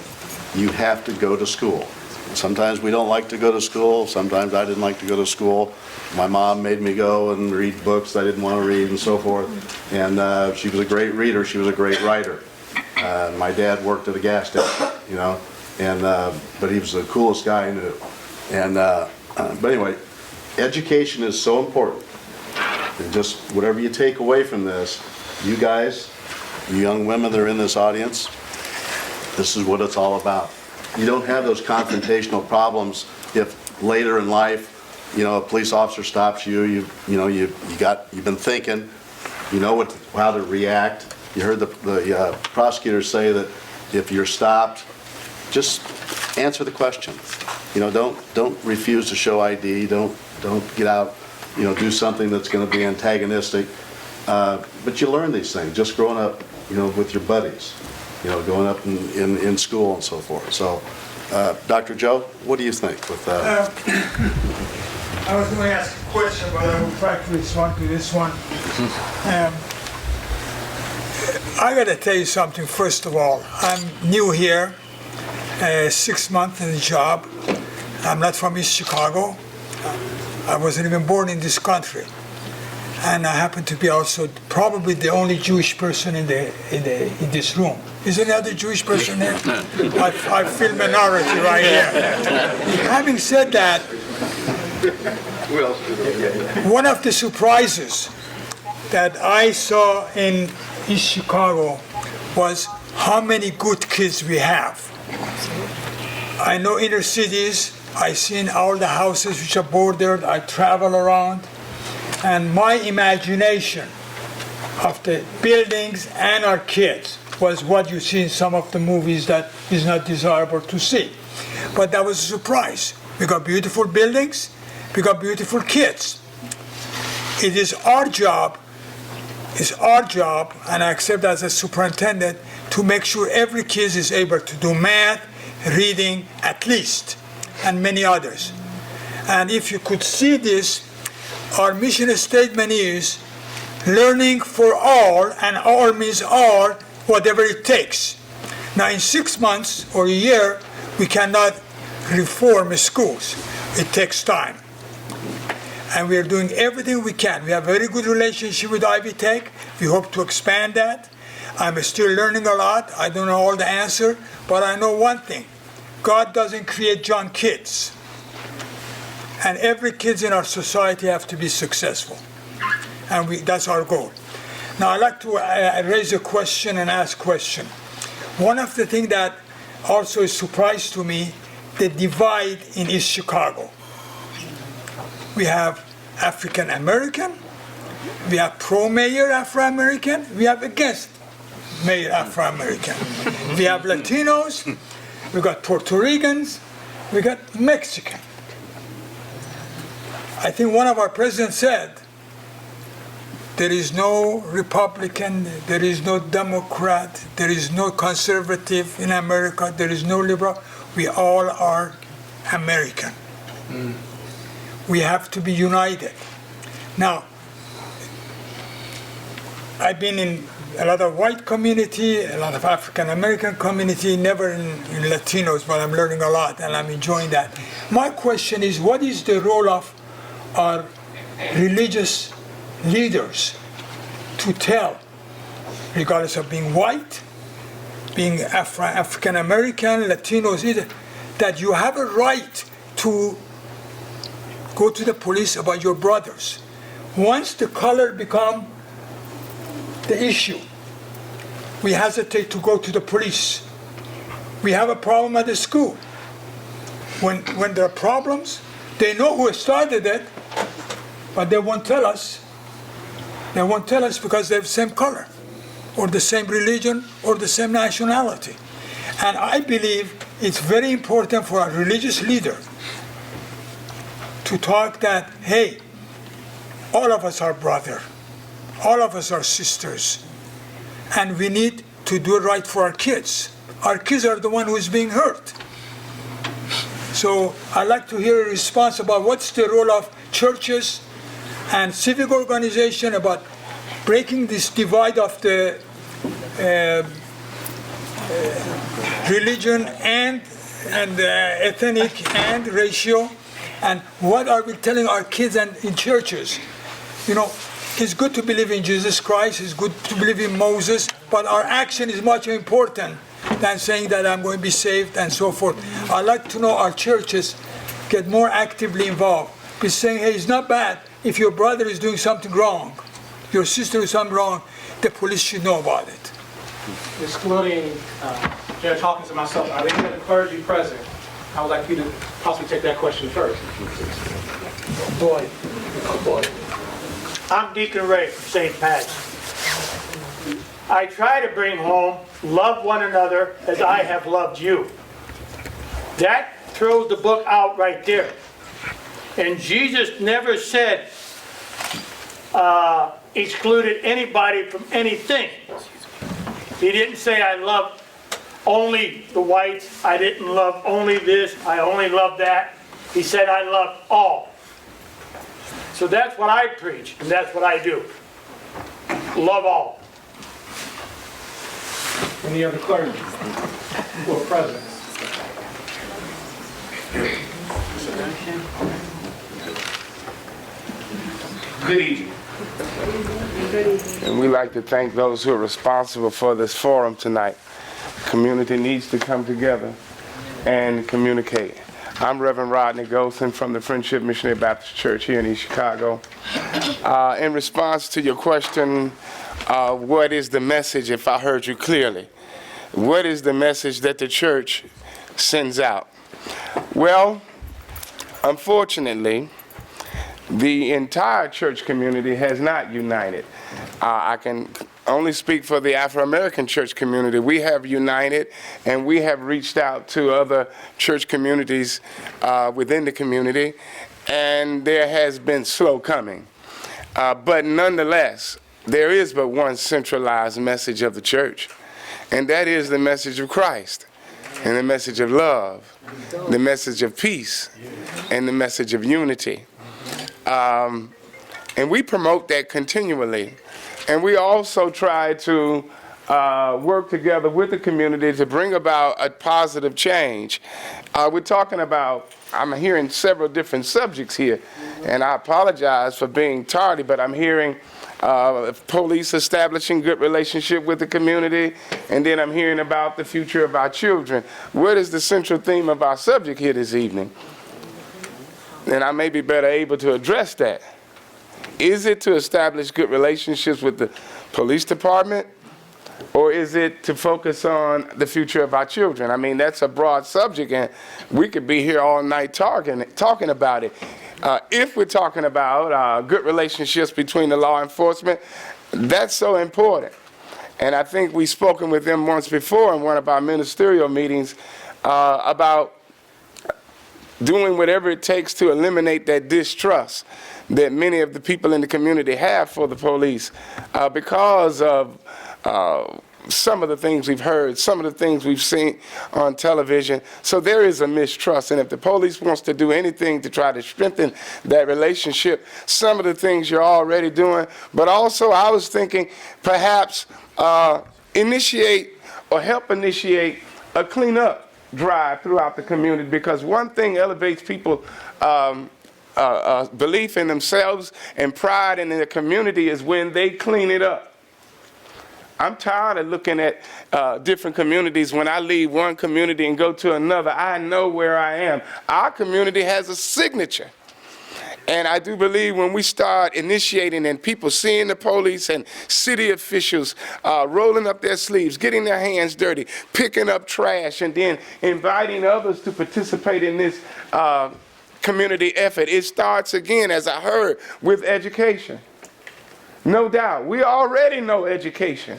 you have to go to school. Sometimes we don't like to go to school. Sometimes I didn't like to go to school. My mom made me go and read books I didn't want to read and so forth. And she was a great reader. She was a great writer. My dad worked at a gas station, and but he was the coolest guy I knew. And but anyway, education is so important. And just whatever you take away from this, you guys, you young women that are in this audience, this is what it's all about. You don't have those confrontational problems if later in life, a police officer stops you. You've been thinking, how to react. You heard the prosecutors say that if you're stopped, just answer the question. Don't refuse to show ID. Don't get out. Do something that's going to be antagonistic. But you learn these things just growing up, with your buddies, going up in school and so forth. So, Dr. Joe, what do you think with that? I was going to ask a question, but I will try to respond to this one. I got to tell you something, first of all. I'm new here, 6 months in the job. I'm not from East Chicago. I wasn't even born in this country. and I happen to be also probably the only Jewish person in this room. Is there any other Jewish person there? I feel minority right here. Having said that, one of the surprises that I saw in East Chicago was how many good kids we have. I know inner cities, I've seen all the houses which are bordered, I travel around, and my imagination of the buildings and our kids was what you see in some of the movies that is not desirable to see. But that was a surprise. We got beautiful buildings, we got beautiful kids. It is our job, and I accept as a superintendent, to make sure every kid is able to do math, reading at least, and many others. And if you could see this, our mission statement is learning for all, and all means all, whatever it takes. Now in 6 months or a year, we cannot reform schools. It takes time. And we are doing everything we can. We have a very good relationship with Ivy Tech. We hope to expand that. I'm still learning a lot. I don't know all the answer, but I know one thing. God doesn't create junk kids. And every kid in our society have to be successful. And that's our goal. Now I'd like to raise a question and ask a question. One of the things that also is a surprise to me, the divide in East Chicago. We have African American, we have pro-mayor Afro-American, we have against mayor Afro-American. We have Latinos, we got Puerto Ricans, we got Mexican. I think one of our presidents said, there is no Republican, there is no Democrat, there is no conservative in America, there is no liberal. We all are American. We have to be united. Now, I've been in a lot of white community, a lot of African American community, never in Latinos, but I'm learning a lot and I'm enjoying that. My question is, what is the role of our religious leaders to tell, regardless of being white, being African American, Latinos, that you have a right to go to the police about your brothers. Once the color become the issue, we hesitate to go to the police. We have a problem at the school. When there are problems, they know who started it, but they won't tell us. They won't tell us because they have the same color, or the same religion, or the same nationality. And I believe it's very important for a religious leader to talk that, hey, all of us are brothers, all of us are sisters, and we need to do right for our kids. Our kids are the one who is being hurt. So I'd like to hear a response about what's the role of churches and civic organization about breaking this divide of the religion and ethnic and racial, and what are we telling our kids and in churches? You know, it's good to believe in Jesus Christ, it's good to believe in Moses, but our action is much important than saying that I'm going to be saved and so forth. I'd like to know our churches get more actively involved. Be saying, hey, it's not bad if your brother is doing something wrong, your sister is something wrong, the police should know about it. Excluding Judge Hawkins and myself, are there any other clergy present? I would like you to possibly take that question first. Boy. I'm Deacon Ray from St. Pat's. I try to bring home, love one another as I have loved you. That throws the book out right there. And Jesus never said, excluded anybody from anything. He didn't say, I love only the whites, I didn't love only this, I only love that. He said, I love all. So that's what I preach, and that's what I do. Love all. Any other clergy who are present? Good evening. And we like to thank those who are responsible for this forum tonight. Community needs to come together and communicate. I'm Reverend Rodney Golson from the Friendship Missionary Baptist Church here in East Chicago. In response to your question, what is the message, if I heard you clearly? What is the message that the church sends out? Well, unfortunately, the entire church community has not united. I can only speak for the Afro-American church community. We have united, and we have reached out to other church communities within the community, and there has been slow coming. But nonetheless, there is but one centralized message of the church, and that is the message of Christ, and the message of love, the message of peace, and the message of unity. And we promote that continually. And we also try to work together with the community to bring about a positive change. We're talking about, I'm hearing several different subjects here, and I apologize for being tardy, but I'm hearing police establishing good relationship with the community, and then I'm hearing about the future of our children. What is the central theme of our subject here this evening? And I may be better able to address that. Is it to establish good relationships with the police department, or is it to focus on the future of our children? I mean, that's a broad subject, and we could be here all night talking about it. If we're talking about good relationships between the law enforcement, that's so important. And I think we've spoken with them once before in one of our ministerial meetings about doing whatever it takes to eliminate that distrust that many of the people in the community have for the police because of some of the things we've heard, some of the things we've seen on television. So there is a mistrust, and if the police wants to do anything to try to strengthen that relationship, some of the things you're already doing, but also I was thinking perhaps initiate or help initiate a cleanup drive throughout the community, because one thing elevates people belief in themselves and pride in their community is when they clean it up. I'm tired of looking at different communities. When I leave one community and go to another, I know where I am. Our community has a signature. And I do believe when we start initiating and people seeing the police and city officials rolling up their sleeves, getting their hands dirty, picking up trash, and then inviting others to participate in this community effort, it starts again, as I heard, with education. No doubt. We already know education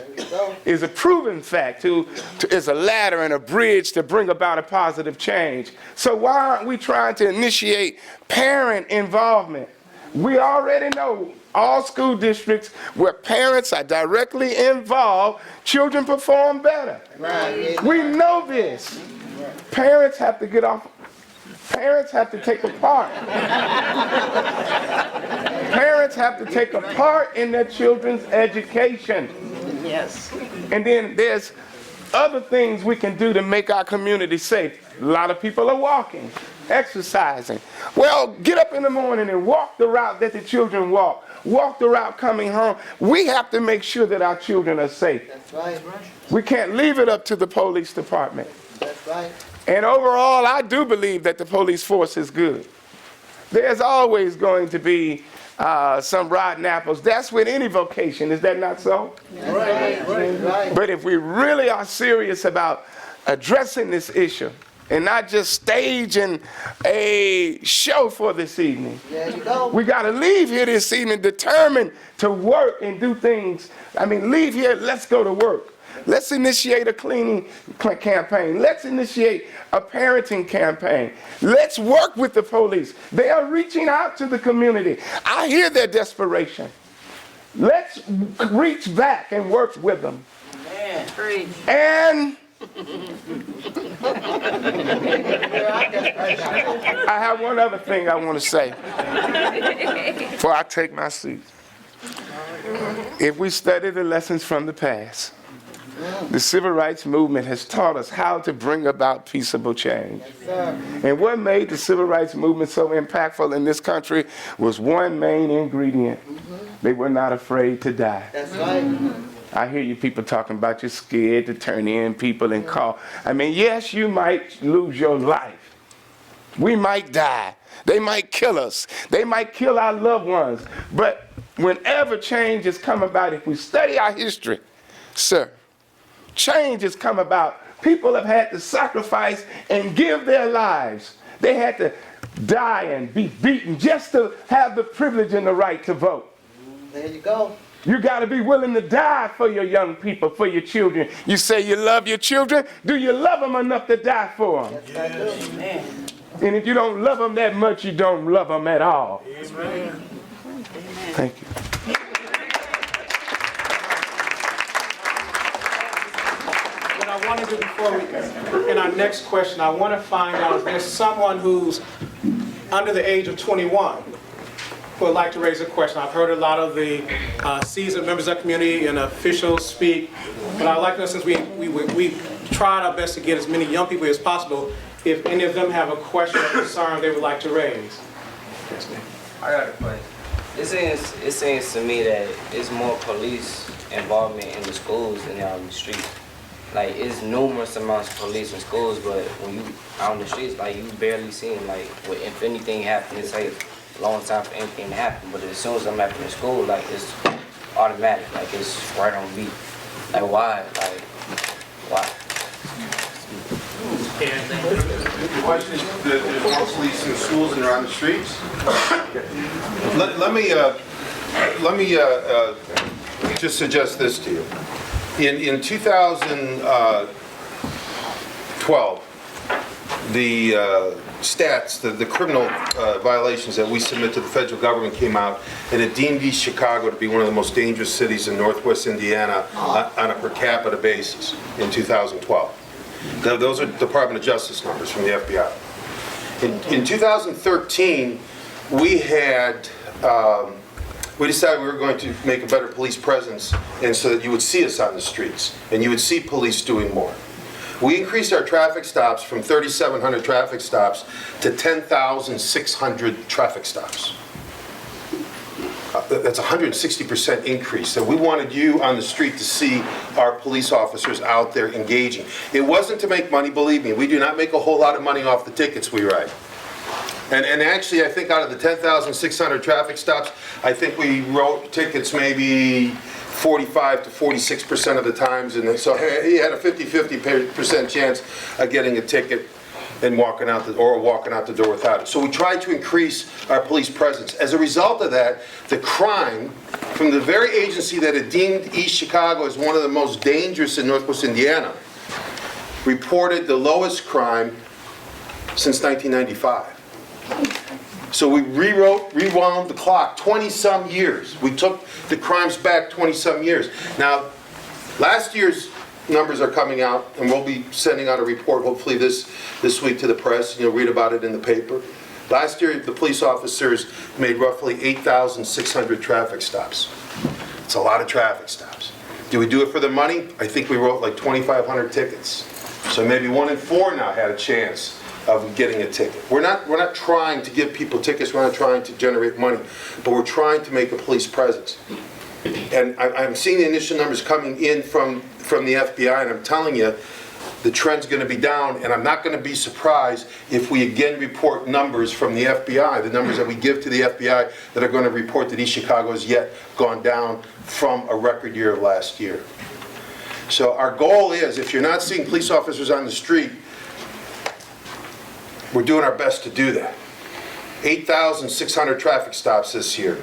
is a proven fact, is a ladder and a bridge to bring about a positive change. So why aren't we trying to initiate parent involvement? We already know all school districts where parents are directly involved, children perform better. Right. We know this. Parents have to get off. Parents have to take a part. Parents have to take a part in their children's education. Yes. And then there's other things we can do to make our community safe. A lot of people are walking, exercising. Well, get up in the morning and walk the route that the children walk. Walk the route coming home. We have to make sure that our children are safe. That's right. We can't leave it up to the police department. That's right. And overall, I do believe that the police force is good. There's always going to be some rotten apples. That's with any vocation. Is that not so? Right. But if we really are serious about addressing this issue and not just staging a show for this evening, we got to leave here this evening determined to work and do things. I mean, leave here, let's go to work. Let's initiate a cleaning campaign. Let's initiate a parenting campaign. Let's work with the police. They are reaching out to the community. I hear their desperation. Let's reach back and work with them. And I have one other thing I want to say before I take my seat. If we study the lessons from the past, the civil rights movement has taught us how to bring about peaceable change. And what made the civil rights movement so impactful in this country was one main ingredient: They were not afraid to die. That's right. I hear you people talking about you're scared to turn in people and call. I mean, yes, you might lose your life. We might die. They might kill us. They might kill our loved ones. But whenever change has come about, if we study our history, sir, change has come about. People have had to sacrifice and give their lives. They had to die and be beaten just to have the privilege and the right to vote. There you go. You got to be willing to die for your young people, for your children. You say you love your children. Do you love them enough to die for them? Yes, I do. Amen. And if you don't love them that much, you don't love them at all. Amen. Thank you. What I want to do before we, in our next question, I want to find out if there's someone who's under the age of 21 who would like to raise a question. I've heard a lot of the seasoned members of the community and officials speak, but I'd like to know, since we tried our best to get as many young people as possible, if any of them have a question or concern they would like to raise. Yes, ma'am. I got a question. It seems to me that it's more police involvement in the schools than out on the streets. Like, it's numerous amounts of police in schools, but when you out on the streets, like, you barely see them. Like, if anything happens, it takes a long time for anything to happen, but as soon as I'm after in school, like, it's automatic. Like, it's right on beat. Like, why? Like, why? The question is, there's more police in schools than around the streets? Let me just suggest this to you. In 2012, the stats, the criminal violations that we submit to the federal government came out, and it deemed East Chicago to be one of the most dangerous cities in northwest Indiana on a per capita basis in 2012. Those are Department of Justice numbers from the FBI. In 2013, we decided we were going to make a better police presence, and so that you would see us on the streets, and you would see police doing more. We increased our traffic stops from 3,700 traffic stops to 10,600 traffic stops. That's a 160% increase. So we wanted you on the street to see our police officers out there engaging. It wasn't to make money, believe me. We do not make a whole lot of money off the tickets we write. And actually, I think out of the 10,600 traffic stops, I think we wrote tickets maybe 45 to 46% of the times, and so he had a 50% chance of getting a ticket and walking out the door without it. So we tried to increase our police presence. As a result of that, the crime from the very agency that had deemed East Chicago as one of the most dangerous in Northwest Indiana reported the lowest crime since 1995. So we rewound the clock 20-some years. We took the crimes back 20-some years. Now, last year's numbers are coming out, and we'll be sending out a report hopefully this week to the press, and you'll read about it in the paper. Last year, the police officers made roughly 8,600 traffic stops. It's a lot of traffic stops. Do we do it for the money? I think we wrote like 2,500 tickets. So maybe 1 in 4 now had a chance of getting a ticket. We're not trying to give people tickets, we're not trying to generate money, but we're trying to make a police presence. And I'm seeing the initial numbers coming in from the FBI, and I'm telling you, the trend's going to be down, and I'm not going to be surprised if we again report numbers from the FBI, the numbers that we give to the FBI that are going to report that East Chicago has yet gone down from a record year of last year. So our goal is, if you're not seeing police officers on the street, we're doing our best to do that. 8,600 traffic stops this year.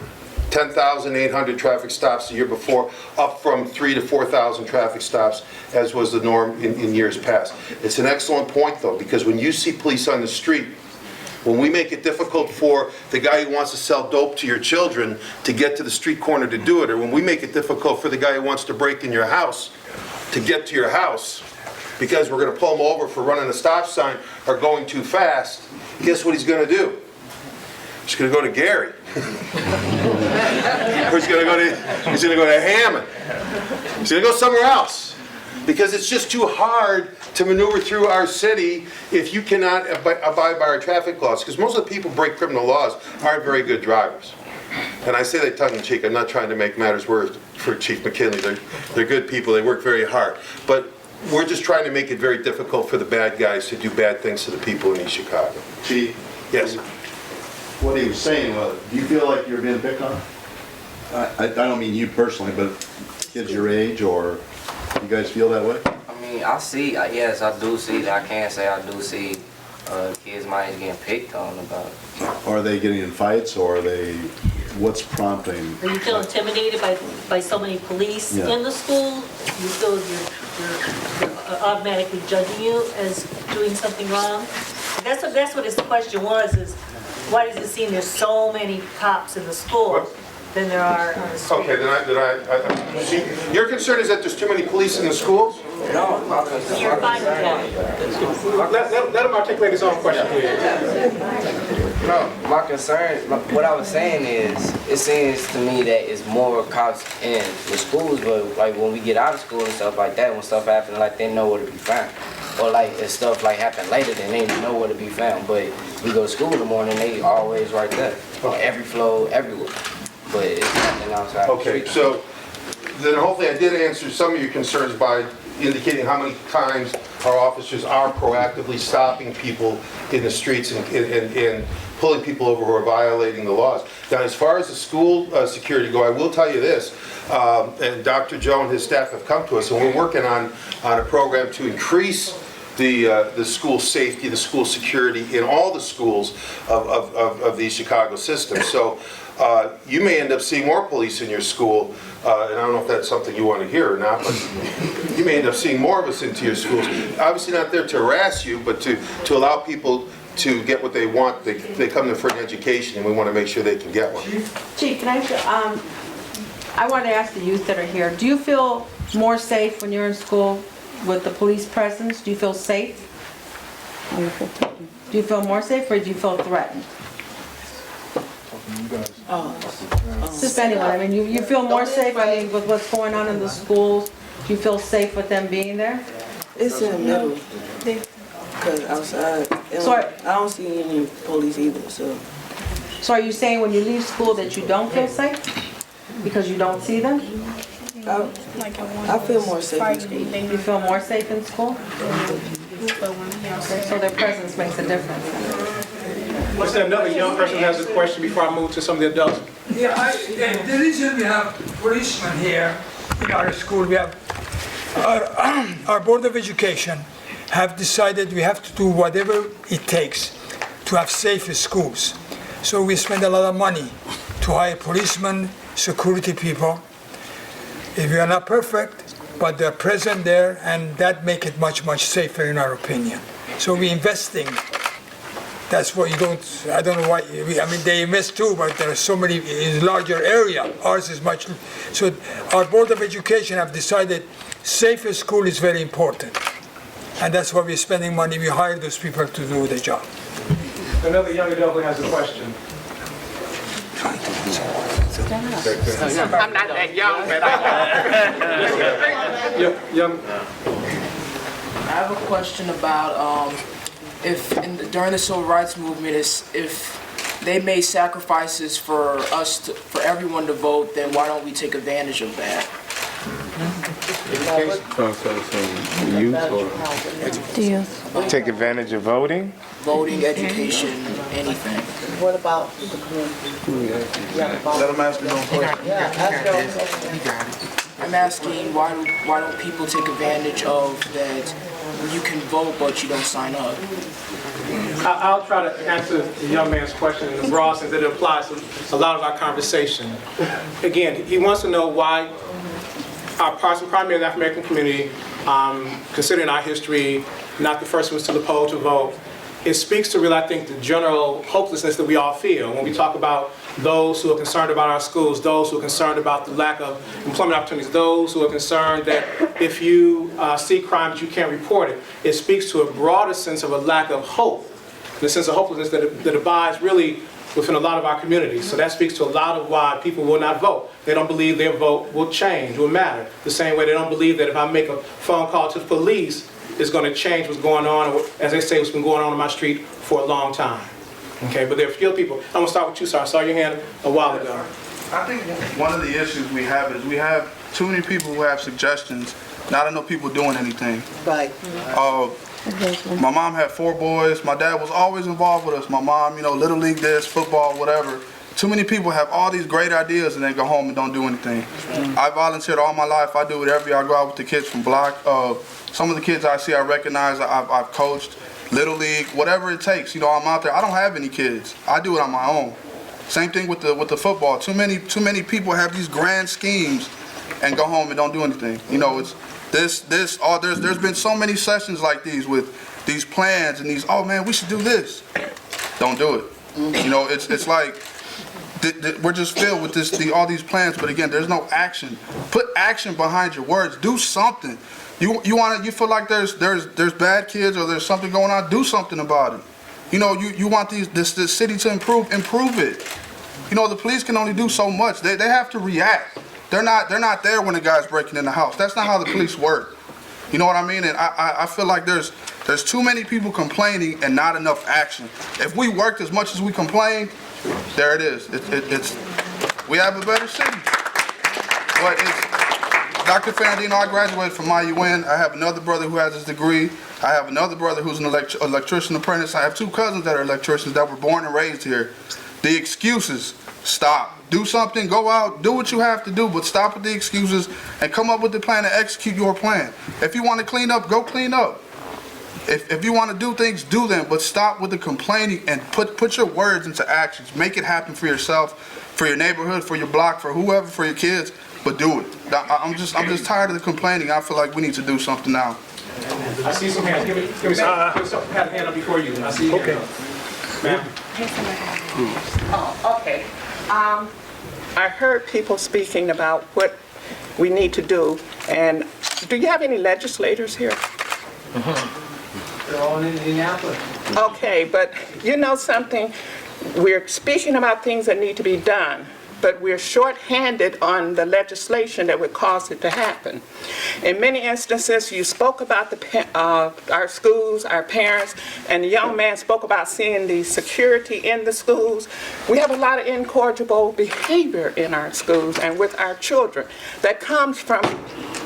10,800 traffic stops the year before, up from 3,000 to 4,000 traffic stops, as was the norm in years past. It's an excellent point, though, because when you see police on the street, when we make it difficult for the guy who wants to sell dope to your children to get to the street corner to do it, or when we make it difficult for the guy who wants to break in your house to get to your house, because we're going to pull him over for running a stop sign or going too fast, guess what he's going to do? He's going to go to Gary. Or he's going to go to Hammond. He's going to go somewhere else. Because it's just too hard to maneuver through our city if you cannot abide by our traffic laws. Because most of the people who break criminal laws aren't very good drivers. and I say that tongue in cheek, I'm not trying to make matters worse for Chief McKinley. They're good people, they work very hard. But we're just trying to make it very difficult for the bad guys to do bad things to the people in East Chicago. Chief, Yes. what he was saying was, do you feel like you're being picked on? I don't mean you personally, but kids your age, or you guys feel that way? I mean, I see, yes, I do see that. I can say I do see kids my age getting picked on about. Are they getting in fights, or are they, what's prompting? Do you feel intimidated by so many police Yeah. in the school? You feel you're automatically judging you as doing something wrong? That's what his question was, is why does it seem there's so many cops in the school than there are on the street? Okay, see, your concern is that there's too many police in the schools? No, You're fine with that? Let him articulate his own question, please. no, my concern, what I was saying is, it seems to me that it's more cops in the schools, but like when we get out of school and stuff like that, when stuff happens, like they know where to be found. Or like if stuff like happen later, then they know where to be found. But we go to school in the morning, they always right there. On every floor, everywhere. But it's nothing outside. Okay, so then hopefully I did answer some of your concerns by indicating how many times our officers are proactively stopping people in the streets and pulling people over who are violating the laws. Now, as far as the school security go, I will tell you this, and Dr. Joe and his staff have come to us, and we're working on a program to increase the school safety, the school security in all the schools of the Chicago system. So you may end up seeing more police in your school, and I don't know if that's something you want to hear or not, but you may end up seeing more of us into your schools. Obviously not there to harass you, but to allow people to get what they want. They come there for an education, and we want to make sure they can get one. Chief, can I want to ask the youth that are here, do you feel more safe when you're in school with the police presence? Do you feel safe? Do you feel more safe, or do you feel threatened? Just anyone. I mean, you feel more safe, I mean, with what's going on in the schools? Do you feel safe with them being there? It's in the middle. Because outside, I don't see any police either, so. So are you saying when you leave school that you don't feel safe? Because you don't see them? I feel more safe in school. You feel more safe in school? Okay, so their presence makes a difference. Is there another young person who has a question before I move to some of the adults? Yeah, the reason we have policemen here in our school, we have our Board of Education have decided we have to do whatever it takes to have safe schools. So we spend a lot of money to hire policemen, security people. If we are not perfect, but they're present there, and that make it much, much safer in our opinion. So we're investing. That's what you don't, I don't know why, I mean, they invest too, but there are so many, in larger area. Ours is much, so our Board of Education have decided safer school is very important. And that's why we're spending money. We hire those people to do the job. Another young adult who has a question. I'm not that young, but Young. I have a question about if during the civil rights movement, if they made sacrifices for us, for everyone to vote, then why don't we take advantage of that? Take advantage of voting? Voting, education, anything. What about the community? Let him ask his own question. Yeah, ask your own question. I'm asking why don't people take advantage of that? You can vote, but you don't sign up. I'll try to answer the young man's question in the broad sense that it applies to a lot of our conversation. Again, he wants to know why our primary African American community, considering our history, not the first ones to the poll to vote, it speaks to really, I think, the general hopelessness that we all feel when we talk about those who are concerned about our schools, those who are concerned about the lack of employment opportunities, those who are concerned that if you see crime that you can't report it. It speaks to a broader sense of a lack of hope, the sense of hopelessness that abides really within a lot of our communities. So that speaks to a lot of why people will not vote. They don't believe their vote will change, will matter. The same way they don't believe that if I make a phone call to the police, it's going to change what's going on, or as they say, what's been going on my street for a long time. Okay, but they're skilled people. I'm gonna start with you, sir. I saw your hand a while ago. I think one of the issues we have is we have too many people who have suggestions, not enough people doing anything. Right. My mom had 4 boys. My dad was always involved with us. My mom, little league this, football, whatever. Too many people have all these great ideas and they go home and don't do anything. I volunteered all my life. I do it every year. I go out with the kids from block. Some of the kids I see, I recognize. I've coached, little league, whatever it takes. I'm out there. I don't have any kids. I do it on my own. Same thing with the football. Too many people have these grand schemes and go home and don't do anything. It's there's been so many sessions like these with these plans and these, oh man, we should do this. Don't do it. It's like we're just filled with all these plans, but again, there's no action. Put action behind your words. Do something. You feel like there's bad kids or there's something going on, do something about it. You want this city to improve it. The police can only do so much. They have to react. They're not there when the guy's breaking in the house. That's not how the police work. You know what I mean? And I feel like there's too many people complaining and not enough action. If we worked as much as we complain, there it is. We have a better city. But Dr. Fernandino, I graduated from IUN. I have another brother who has his degree. I have another brother who's an electrician apprentice. I have 2 cousins that are electricians that were born and raised here. The excuses, stop. Do something, go out, do what you have to do, but stop with the excuses and come up with the plan and execute your plan. If you want to clean up, go clean up. If you want to do things, do them, but stop with the complaining and put your words into actions. Make it happen for yourself, for your neighborhood, for your block, for whoever, for your kids, but do it. I'm just tired of the complaining. I feel like we need to do something now. I see some hands. Give me some. Have a hand up before you. I see you. Okay. Ma'am. Oh, okay. I heard people speaking about what we need to do, and do you have any legislators here? They're all in Indianapolis. Okay, but you know something? We're speaking about things that need to be done, but we're short-handed on the legislation that would cause it to happen. In many instances, you spoke about our schools, our parents, and the young man spoke about seeing the security in the schools. We have a lot of incorrigible behavior in our schools and with our children that comes from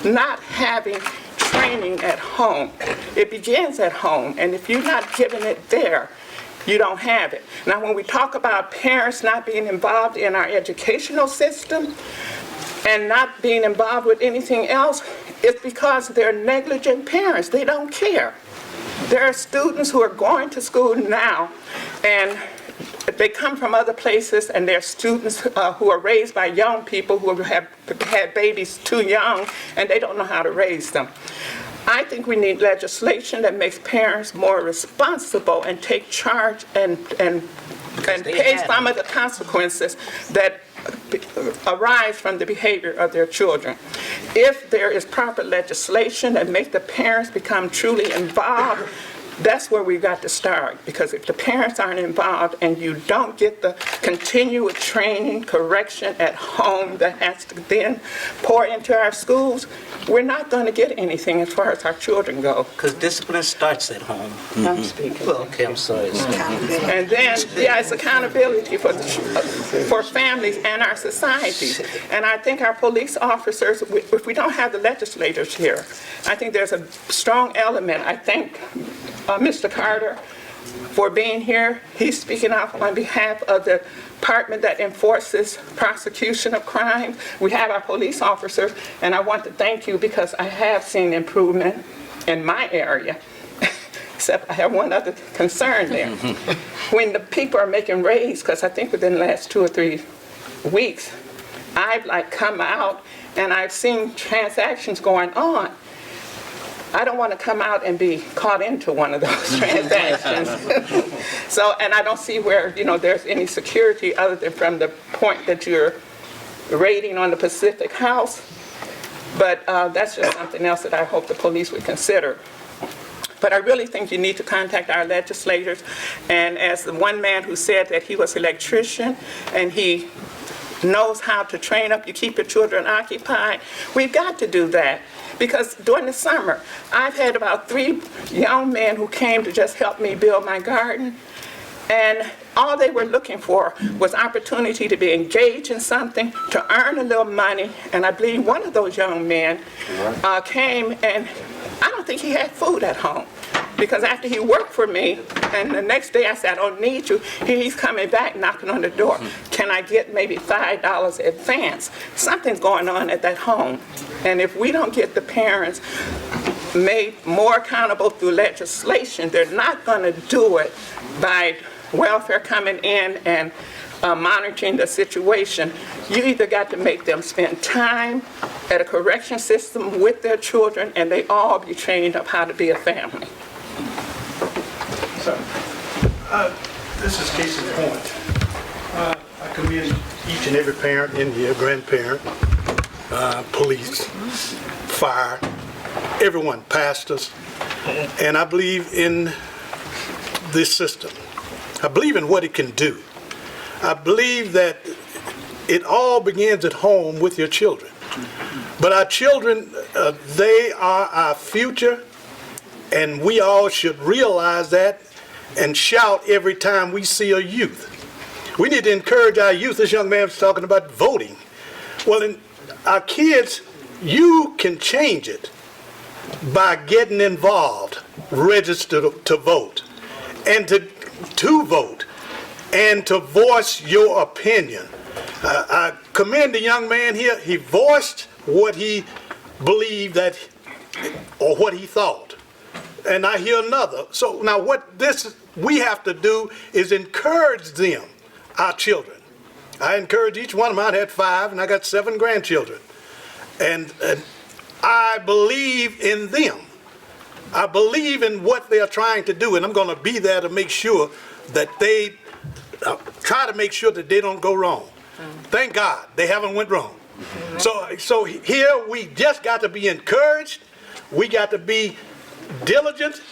not having training at home. It begins at home, and if you're not giving it there, you don't have it. Now, when we talk about parents not being involved in our educational system and not being involved with anything else, it's because they're negligent parents. They don't care. There are students who are going to school now, and they come from other places, and they're students who are raised by young people who have had babies too young, and they don't know how to raise them. I think we need legislation that makes parents more responsible and take charge and pay some of the consequences that arise from the behavior of their children. If there is proper legislation that makes the parents become truly involved, that's where we've got to start, because if the parents aren't involved and you don't get the continuous training, correction at home that has to then pour into our schools, we're not going to get anything as far as our children go. Because discipline starts at home. I'm speaking. Well, okay, I'm sorry. And then, it's accountability for families and our society. And I think our police officers, if we don't have the legislators here, I think there's a strong element. I thank Mr. Carter for being here. He's speaking out on behalf of the department that enforces prosecution of crime. We have our police officers, and I want to thank you because I have seen improvement in my area. Except I have one other concern there. When the people are making raids, because I think within the last 2 or 3 weeks, I've come out and I've seen transactions going on. I don't want to come out and be caught into one of those transactions. And I don't see where, there's any security other than from the point that you're raiding on the Pacific House. But that's just something else that I hope the police would consider. But I really think you need to contact our legislators. And as the one man who said that he was an electrician and he knows how to train up, you keep your children occupied, we've got to do that. Because during the summer, I've had about 3 young men who came to just help me build my garden. And all they were looking for was opportunity to be engaged in something, to earn a little money. And I believe one of those young men came, and I don't think he had food at home. Because after he worked for me, and the next day I said, I don't need you, he's coming back knocking on the door. Can I get maybe $5 advance? Something's going on at that home. And if we don't get the parents made more accountable through legislation, they're not going to do it by welfare coming in and monitoring the situation. You either got to make them spend time at a correction system with their children, and they all be trained up how to be a family. So, this is case in point. I commend each and every parent in here, grandparent, police, fire, everyone, pastors, and I believe in this system. I believe in what it can do. I believe that it all begins at home with your children. But our children, they are our future, and we all should realize that and shout every time we see a youth. We need to encourage our youth. This young man was talking about voting. Well, in our kids, you can change it by getting involved, register to vote, and to vote, and to voice your opinion. I commend the young man here. He voiced what he believed that, or what he thought. And I hear another. So now what we have to do is encourage them, our children. I encourage each one of them. I had 5 and I got 7 grandchildren. And I believe in them. I believe in what they are trying to do, and I'm going to be there to make sure that they try to make sure that they don't go wrong. Thank God they haven't went wrong. So here we just got to be encouraged. We got to be diligent,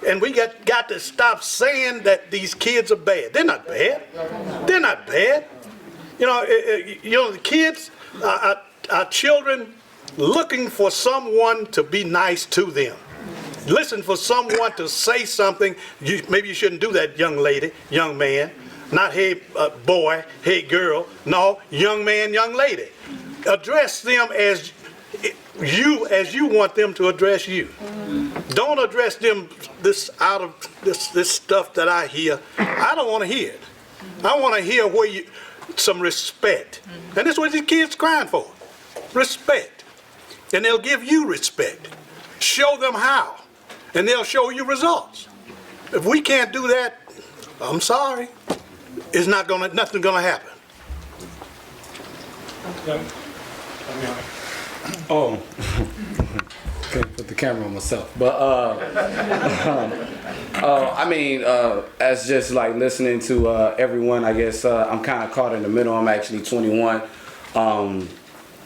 and we got to stop saying that these kids are bad. They're not bad. They're not bad. You know, the kids, our children, looking for someone to be nice to them. Listen for someone to say something. Maybe you shouldn't do that, young lady, young man. Not hey boy, hey girl. No, young man, young lady. Address them as you want them to address you. Don't address them this stuff that I hear. I don't want to hear it. I want to hear some respect. And that's what these kids crying for. Respect. And they'll give you respect. Show them how. And they'll show you results. If we can't do that, I'm sorry. Nothing's gonna happen. Oh, can't put the camera on myself. But I mean, as just like listening to everyone, I guess I'm kind of caught in the middle. I'm actually 21, and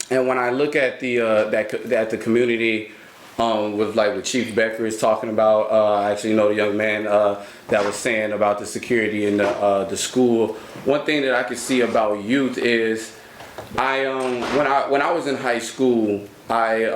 when I look at the community, with like what Chief Becker is talking about, I actually know the young man that was saying about the security in the school. One thing that I could see about youth is when I was in high school, I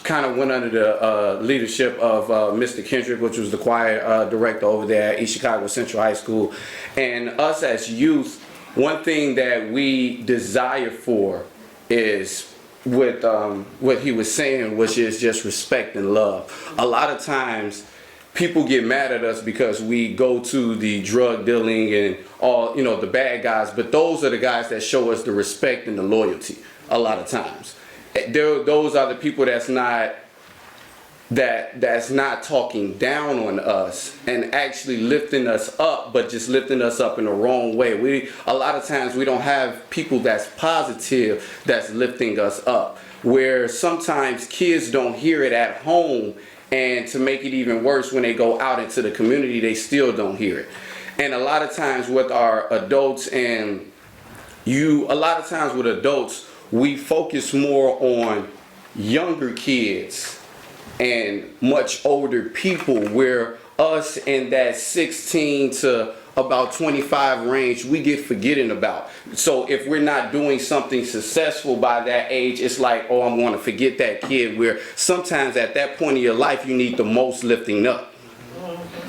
kind of went under the leadership of Mr. Kendrick, which was the choir director over there at East Chicago Central High School. And us as youth, one thing that we desire for is what he was saying, which is just respect and love. A lot of times people get mad at us because we go to the drug dealing and all, the bad guys, but those are the guys that show us the respect and the loyalty a lot of times. Those are the people that's not talking down on us and actually lifting us up, but just lifting us up in the wrong way. A lot of times we don't have people that's positive that's lifting us up, where sometimes kids don't hear it at home, and to make it even worse, when they go out into the community, they still don't hear it. And a lot of times with our adults we focus more on younger kids and much older people, where us in that 16 to about 25 range, we get forgetting about. So if we're not doing something successful by that age, it's like, oh, I'm going to forget that kid, where sometimes at that point in your life, you need the most lifting up.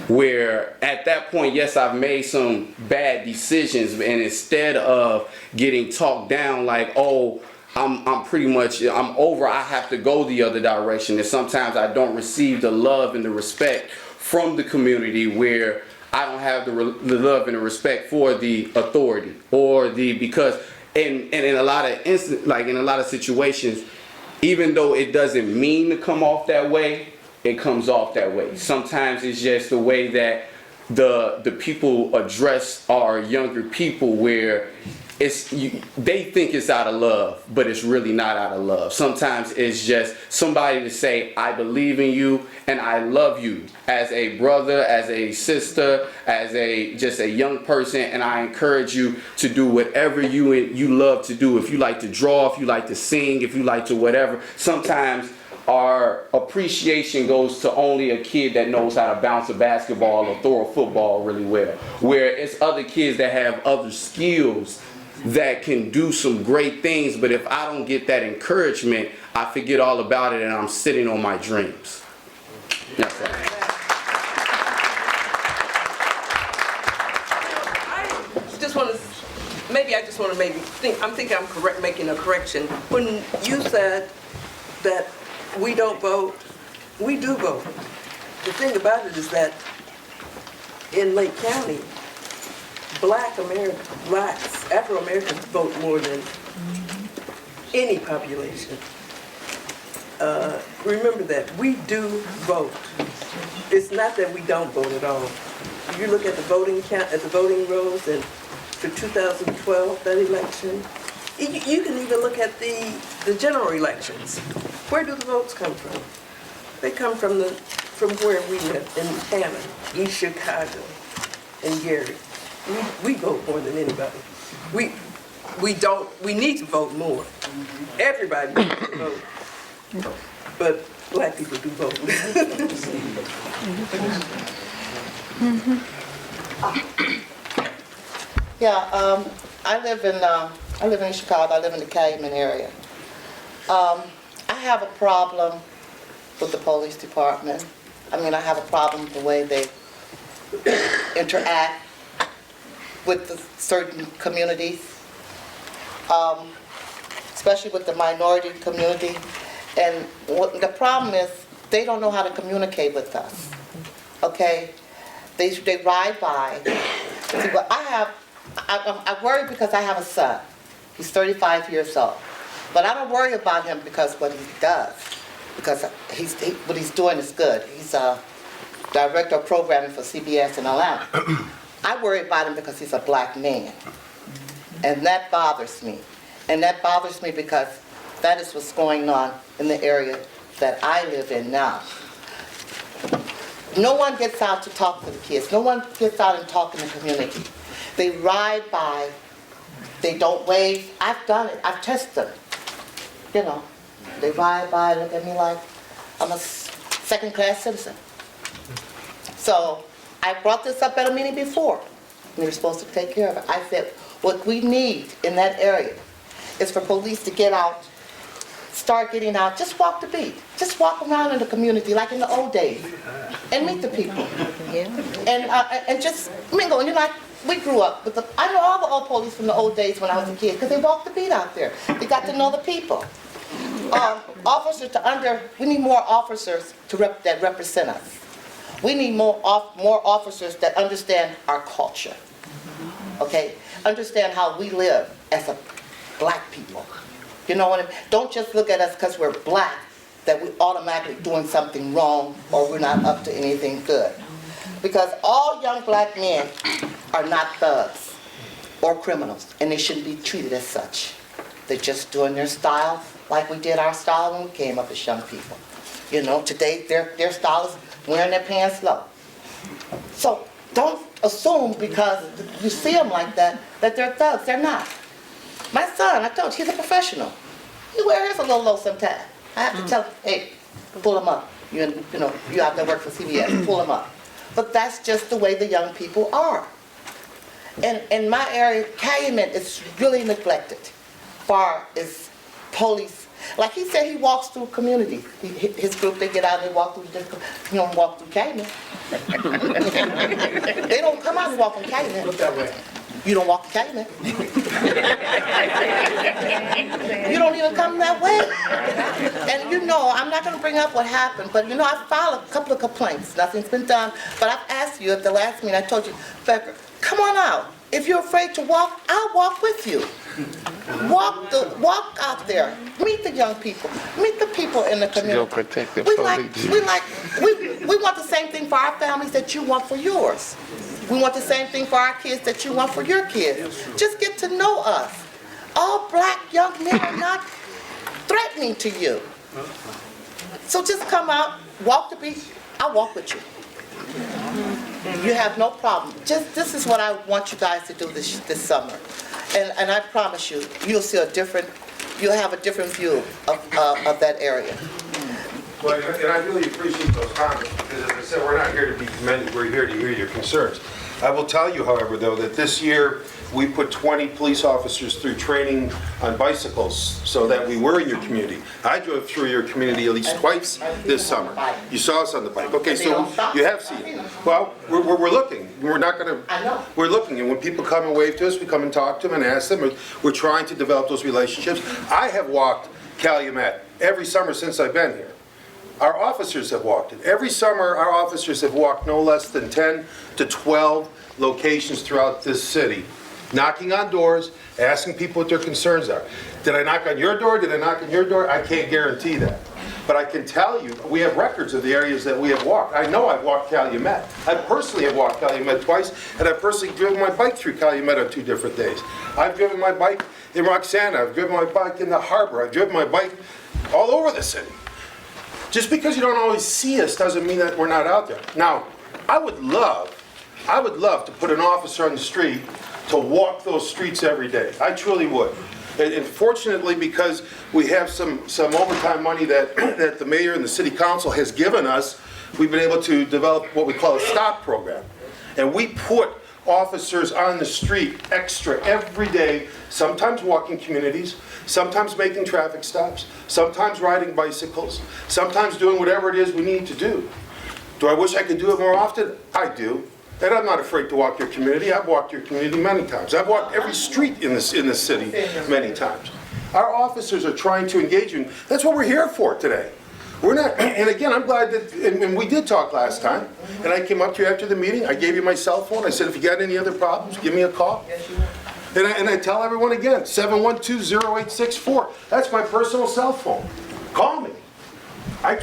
where at that point, yes, I've made some bad decisions, and instead of getting talked down like, oh, I'm over, I have to go the other direction, and sometimes I don't receive the love and the respect from the community, where I don't have the love and the respect for the authority, or because in a lot of in a lot of situations, even though it doesn't mean to come off that way, it comes off that way. Sometimes it's just the way that the people address our younger people, where they think it's out of love, but it's really not out of love. Sometimes it's just somebody to say, I believe in you and I love you as a brother, as a sister, as just a young person, and I encourage you to do whatever you love to do. If you like to draw, if you like to sing, if you like to whatever. Sometimes our appreciation goes to only a kid that knows how to bounce a basketball or throw a football really well, where it's other kids that have other skills that can do some great things, but if I don't get that encouragement, I forget all about it and I'm sitting on my dreams. That's all. I just want to think I'm correct, making a correction. When you said that we don't vote, we do vote. The thing about it is that in Lake County, Afro-Americans vote more than any population. Remember that, we do vote. It's not that we don't vote at all. If you look at the voting count, at the voting rolls, and for 2012, that election, you can even look at the general elections. Where do the votes come from? They come from where we live, in Hammond, East Chicago, and Gary. We vote more than anybody. We need to vote more. Everybody needs to vote. But black people do vote. Yeah, I live in Chicago. I live in the Calumet area. I have a problem with the police department. I mean, I have a problem with the way they interact with the certain communities, especially with the minority community. And the problem is they don't know how to communicate with us. Okay, they ride by. See, but I worry because I have a son. He's 35 years old, but I don't worry about him because what he does, because what he's doing is good. He's a director of programming for CBS in Atlanta. I worry about him because he's a black man, and that bothers me. And that bothers me because that is what's going on in the area that I live in now. No one gets out to talk to the kids. No one gets out and talk in the community. They ride by. They don't wave. I've done it. I've tested them. You know, they ride by and look at me like I'm a second-class citizen. So I brought this up at a meeting before. We were supposed to take care of it. I said, what we need in that area is for police to get out, start getting out, just walk the beat. Just walk around in the community like in the old days and meet the people. And just mingle. And you're like, we grew up with I know all the old police from the old days when I was a kid because they walked the beat out there. They got to know the people. We need more officers that represent us. We need more officers that understand our culture, okay? Understand how we live as a black people. You know what I mean? Don't just look at us because we're black, that we're automatically doing something wrong or we're not up to anything good. Because all young black men are not thugs or criminals, and they shouldn't be treated as such. They're just doing their style like we did our style when we came up as young people. You know, today their style is wearing their pants low. So don't assume because you see them like that they're thugs. They're not. My son, I told you, he's a professional. He wears his a little low sometimes. I have to tell him, hey, pull him up. You know, you out there work for CBS, pull him up. But that's just the way the young people are. And in my area, Calumet is really neglected. Far as police, Like he said, he walks through communities. His group, they get out and they walk through, you don't walk through Calumet. They don't come out and walk in Calumet. Look that way. You don't walk in Calumet. You don't even come that way. And you know, I'm not gonna bring up what happened, but you know, I filed a couple of complaints. Nothing's been done, but I've asked you at the last meeting, I told you, Becker, come on out. If you're afraid to walk, I'll walk with you. Walk out there. Meet the young people. Meet the people in the community. We want the same thing for our families that you want for yours. We want the same thing for our kids that you want for your kids. Just get to know us. All black young men are not threatening to you. So just come out, walk the beach. I'll walk with you. You have no problem. This is what I want you guys to do this summer. And I promise you, you'll have a different view of that area. Well, and I really appreciate those comments, because as I said, we're not here to be commended, we're here to hear your concerns. I will tell you, however, though, that this year, we put 20 police officers through training on bicycles so that we were in your community. I drove through your community at least twice this summer. You saw us on the bike. Okay, so you have seen it. Well, we're looking. We're not going to, we're looking. And when people come and wave to us, we come and talk to them and ask them. We're trying to develop those relationships. I have walked Calumet every summer since I've been here. Our officers have walked it. Every summer, our officers have walked no less than 10 to 12 locations throughout this city, knocking on doors, asking people what their concerns are. Did I knock on your door? Did I knock on your door? I can't guarantee that. But I can tell you, we have records of the areas that we have walked. I know I've walked Calumet. I personally have walked Calumet twice, and I've personally driven my bike through Calumet on 2 different days. I've driven my bike in Roxana. I've driven my bike in the harbor. I've driven my bike all over the city. Just because you don't always see us doesn't mean that we're not out there. Now, I would love to put an officer on the street to walk those streets every day. I truly would. And fortunately, because we have some overtime money that the mayor and the city council has given us, we've been able to develop what we call a stop program. And we put officers on the street extra every day, sometimes walking communities, sometimes making traffic stops, sometimes riding bicycles, sometimes doing whatever it is we need to do. Do I wish I could do it more often? I do. And I'm not afraid to walk your community. I've walked your community many times. I've walked every street in the city many times. Our officers are trying to engage you. That's what we're here for today. We're not, and again, I'm glad that, and we did talk last time, and I came up to you after the meeting. I gave you my cell phone. I said, if you got any other problems, give me a call. And I tell everyone again, 712-0864. That's my personal cell phone. Call me.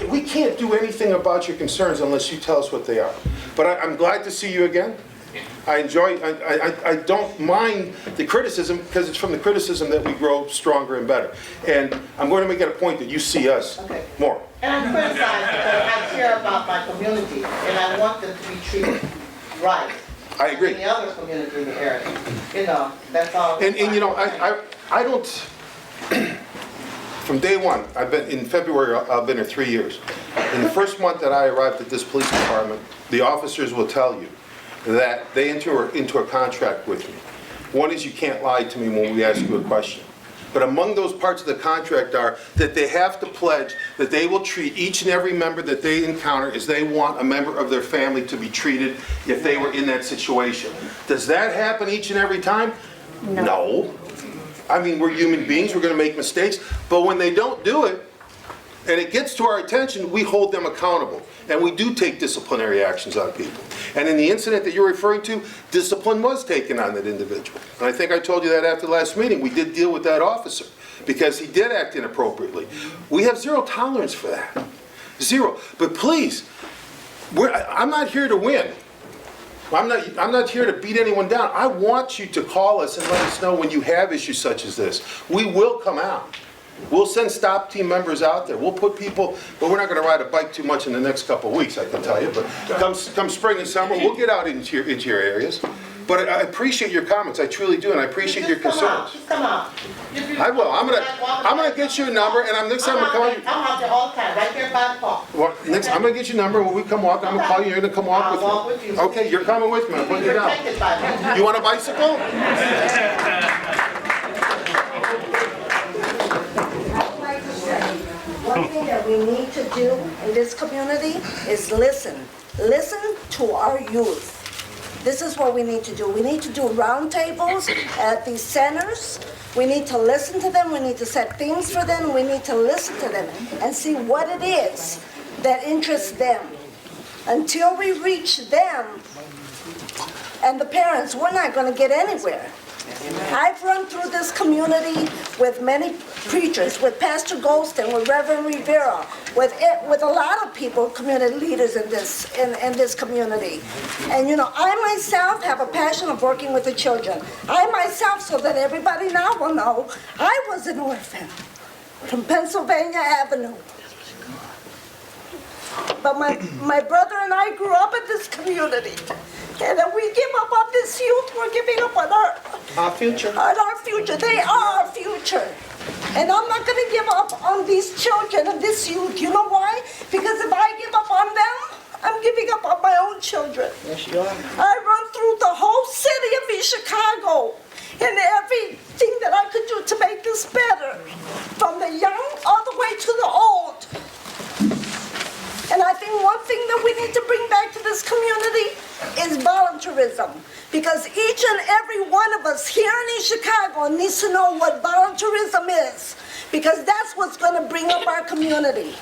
We can't do anything about your concerns unless you tell us what they are. But I'm glad to see you again. I don't mind the criticism, because it's from the criticism that we grow stronger and better. And I'm going to make it a point that you see us more. And I'm criticized because I care about my community and I want them to be treated right. I agree. In the other community in the area. You know, that's all. And you know, I don't, from day one, I've been, in February, I've been here 3 years. In the first month that I arrived at this police department, the officers will tell you that they enter into a contract with me. One is, you can't lie to me when we ask you a question. But among those parts of the contract are that they have to pledge that they will treat each and every member that they encounter as they want a member of their family to be treated if they were in that situation. Does that happen each and every time? No. I mean, we're human beings, we're going to make mistakes, but when they don't do it, and it gets to our attention, we hold them accountable. And we do take disciplinary actions on people. And in the incident that you're referring to, discipline was taken on that individual. And I think I told you that after the last meeting. We did deal with that officer because he did act inappropriately. We have zero tolerance for that. Zero. But please, I'm not here to win. I'm not here to beat anyone down. I want you to call us and let us know when you have issues such as this. We will come out. We'll send stop team members out there. We'll put people, but we're not going to ride a bike too much in the next couple of weeks, I can tell you. But come spring and summer, we'll get out into your areas. But I appreciate your comments. I truly do, and I appreciate your concerns. Just come out. I will. I'm gonna get you a number, and next time I'm calling you. I'm out there all the time, right there by the park. Well, I'm gonna get you a number when we come walk. I'm gonna call you. You're gonna come walk with me. I'll walk with you. Okay, you're coming with me. I'm putting you down. You want a bicycle? one thing that we need to do in this community is listen. Listen to our youth. This is what we need to do. We need to do roundtables at these centers. We need to listen to them. We need to set themes for them. We need to listen to them and see what it is that interests them. Until we reach them and the parents, we're not going to get anywhere. I've run through this community with many preachers, with Pastor Goldston, with Reverend Rivera, with a lot of people, community leaders in this community. And you know, I myself have a passion of working with the children. I myself, so that everybody now will know, I was an orphan from Pennsylvania Avenue. But my brother and I grew up in this community. And if we give up on this youth, we're giving up on our future. On our future. They are our future. And I'm not going to give up on these children and this youth. You know why? Because if I give up on them, I'm giving up on my own children. Yes, you are. I run through the whole city of East Chicago and everything that I could do to make this better, from the young all the way to the old. And I think one thing that we need to bring back to this community is volunteerism. Because each and every one of us here in East Chicago needs to know what volunteerism is. Because that's what's going to bring up our community.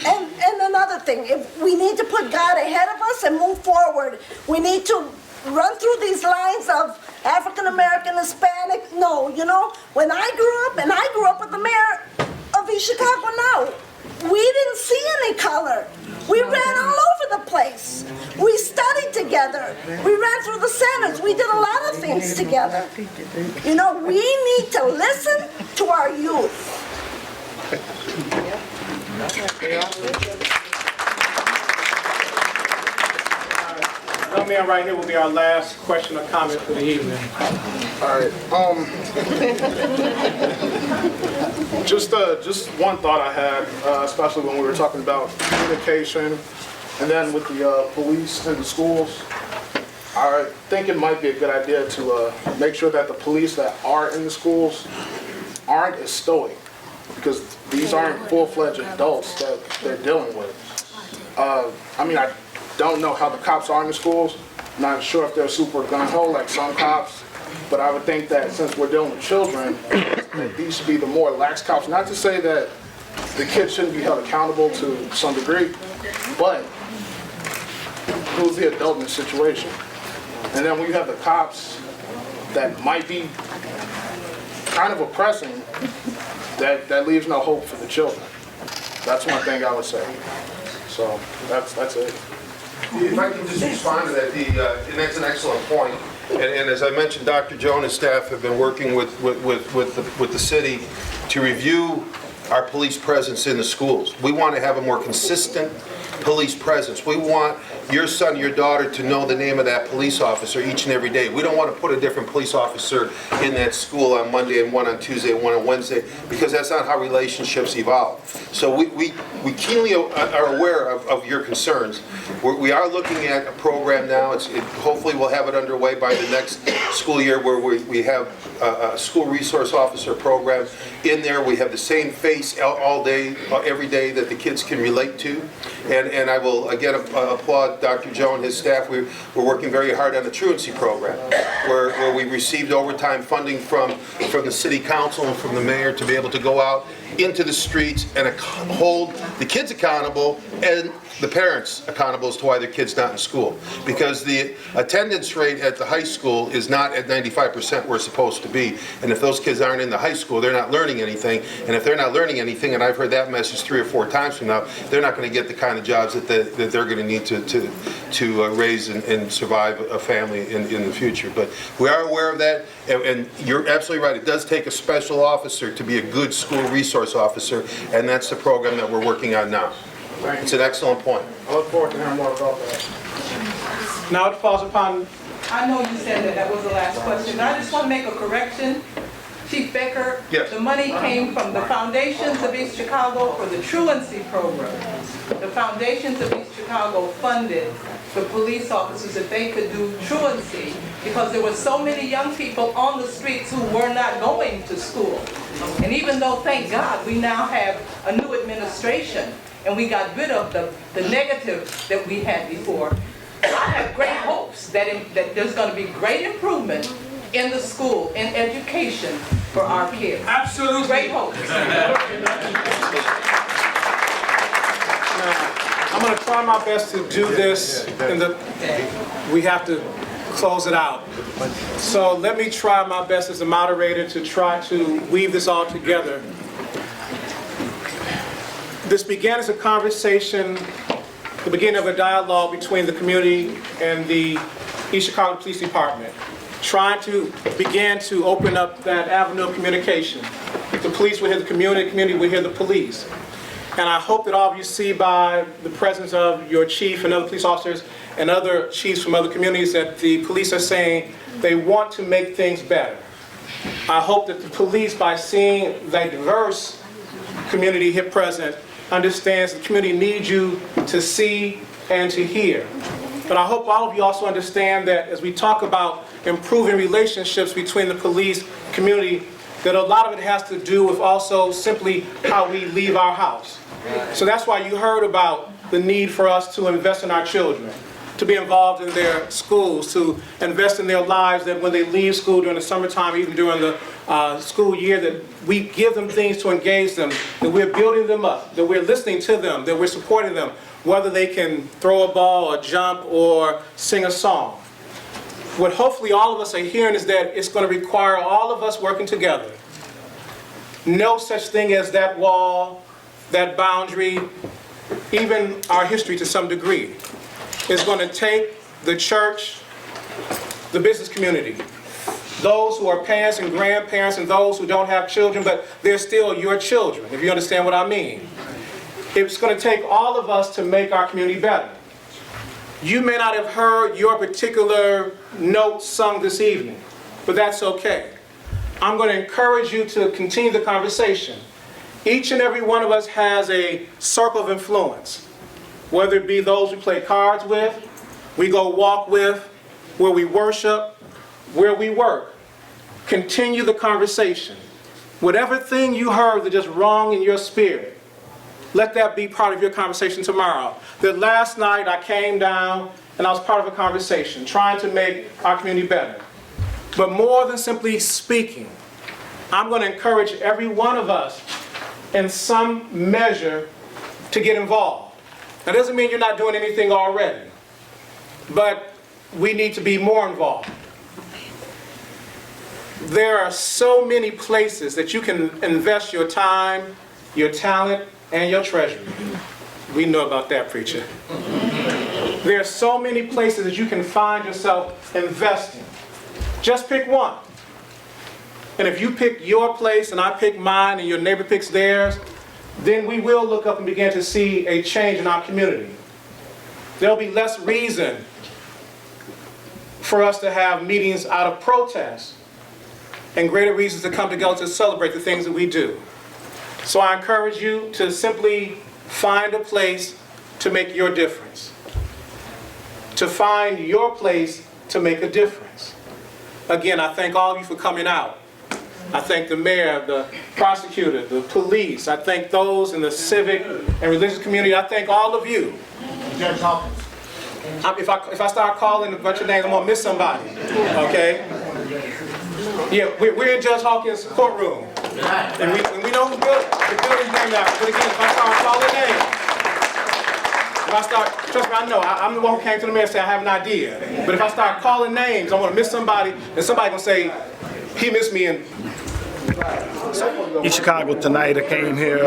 And another thing, if we need to put God ahead of us and move forward. We need to run through these lines of African American, Hispanic. No, you know, when I grew up, and I grew up with the mayor of East Chicago now, we didn't see any color. We ran all over the place. We studied together. We ran through the centers. We did a lot of things together. You know, we need to listen to our youth. Young man right here will be our last question or comment for the evening. All right. Just one thought I had, especially when we were talking about communication, and then with the police in the schools. I think it might be a good idea to make sure that the police that are in the schools aren't as stoic, because these aren't full-fledged adults that they're dealing with. I mean, I don't know how the cops are in the schools. Not sure if they're super gung-ho like some cops, but I would think that since we're dealing with children, that these should be the more lax cops. Not to say that the kids shouldn't be held accountable to some degree, but who's the adult in the situation? And then when you have the cops that might be kind of oppressing, that leaves no hope for the children. That's one thing I would say. So that's it. If I can just respond to that, and that's an excellent point. And as I mentioned, Dr. Joe and his staff have been working with the city to review our police presence in the schools. We want to have a more consistent police presence. We want your son, your daughter to know the name of that police officer each and every day. We don't want to put a different police officer in that school on Monday and one on Tuesday and one on Wednesday, because that's not how relationships evolve. So we keenly are aware of your concerns. We are looking at a program now. Hopefully we'll have it underway by the next school year, where we have a school resource officer program. In there we have the same face all day, every day, that the kids can relate to. And I will again applaud Dr. Joe and his staff. We're working very hard on the truancy program, where we received overtime funding from the city council and from the mayor to be able to go out into the streets and hold the kids accountable and the parents accountable as to why their kid's not in school. Because the attendance rate at the high school is not at 95% where it's supposed to be. And if those kids aren't in the high school, they're not learning anything. And if they're not learning anything, and I've heard that message 3 or 4 times from now, they're not going to get the kind of jobs that they're going to need to raise and survive a family in the future. But we are aware of that, and you're absolutely right. It does take a special officer to be a good school resource officer, and that's the program that we're working on now. It's an excellent point. I look forward to hearing more about that. Now it falls upon... I know you said that was the last question, but I just want to make a correction. Chief Becker, yes. The money came from the Foundations of East Chicago for the truancy program. The Foundations of East Chicago funded the police officers that they could do truancy, because there were so many young people on the streets who were not going to school. And even though, thank God, we now have a new administration and we got rid of the negative that we had before, I have great hopes that there's going to be great improvement in the school, in education for our kids. Absolutely. Great hopes. I'm going to try my best to do this, we have to close it out. So let me try my best as a moderator to try to weave this all together. This began as a conversation, the beginning of a dialogue between the community and the East Chicago Police Department, trying to begin to open up that avenue of communication. The police would hear the community would hear the police. And I hope that all of you see by the presence of your chief and other police officers and other chiefs from other communities that the police are saying they want to make things better. I hope that the police, by seeing the diverse community here present, understands the community needs you to see and to hear. But I hope all of you also understand that as we talk about improving relationships between the police community, that a lot of it has to do with also simply how we leave our house. So that's why you heard about the need for us to invest in our children, to be involved in their schools, to invest in their lives, that when they leave school during the summertime, even during the school year, that we give them things to engage them, that we're building them up, that we're listening to them, that we're supporting them, whether they can throw a ball or jump or sing a song. What hopefully all of us are hearing is that it's going to require all of us working together. No such thing as that wall, that boundary, even our history to some degree. It's going to take the church, the business community, those who are parents and grandparents and those who don't have children, but they're still your children, if you understand what I mean. It's going to take all of us to make our community better. You may not have heard your particular note sung this evening, but that's okay. I'm going to encourage you to continue the conversation. Each and every one of us has a circle of influence, whether it be those we play cards with, we go walk with, where we worship, where we work. Continue the conversation. Whatever thing you heard that is wrong in your spirit, let that be part of your conversation tomorrow. That last night I came down and I was part of a conversation trying to make our community better. But more than simply speaking, I'm going to encourage every one of us in some measure to get involved. That doesn't mean you're not doing anything already, but we need to be more involved. There are so many places that you can invest your time, your talent, and your treasure. We know about that, preacher. There are so many places that you can find yourself investing. Just pick one. And if you pick your place and I pick mine and your neighbor picks theirs, then we will look up and begin to see a change in our community. There'll be less reason for us to have meetings out of protest and greater reasons to come together to celebrate the things that we do. So I encourage you to simply find a place to make your difference. To find your place to make a difference. Again, I thank all of you for coming out. I thank the mayor, the prosecutor, the police. I thank those in the civic and religious community. I thank all of you. Judge Hawkins. If I start calling a bunch of names, I'm going to miss somebody. Okay? Yeah, we're in Judge Hawkins' courtroom. And we know who built the building's named after. But again, if I start calling names, trust me, I know, I'm the one who came to the mayor and said I have an idea. But if I start calling names, I'm going to miss somebody, and somebody's going to say, he missed me. And In Chicago tonight, I came here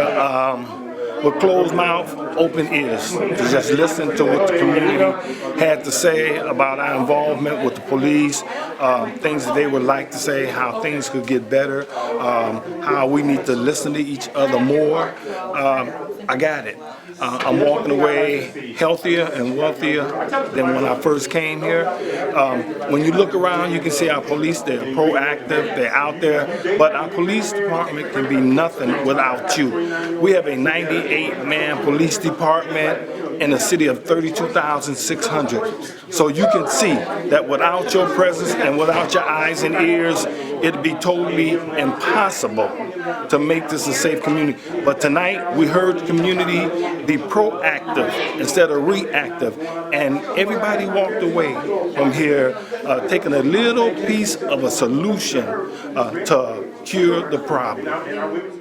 with closed mouth, open ears, to just listen to what the community had to say about our involvement with the police, things that they would like to say, how things could get better, how we need to listen to each other more. I got it. I'm walking away healthier and wealthier than when I first came here. When you look around, you can see our police, they're proactive, they're out there, but our police department can be nothing without you. We have a 98-man police department. in a city of 32,600. So you can see that without your presence and without your eyes and ears, it'd be totally impossible to make this a safe community. But tonight, we heard the community be proactive instead of reactive, and everybody walked away from here taking a little piece of a solution to cure the problem.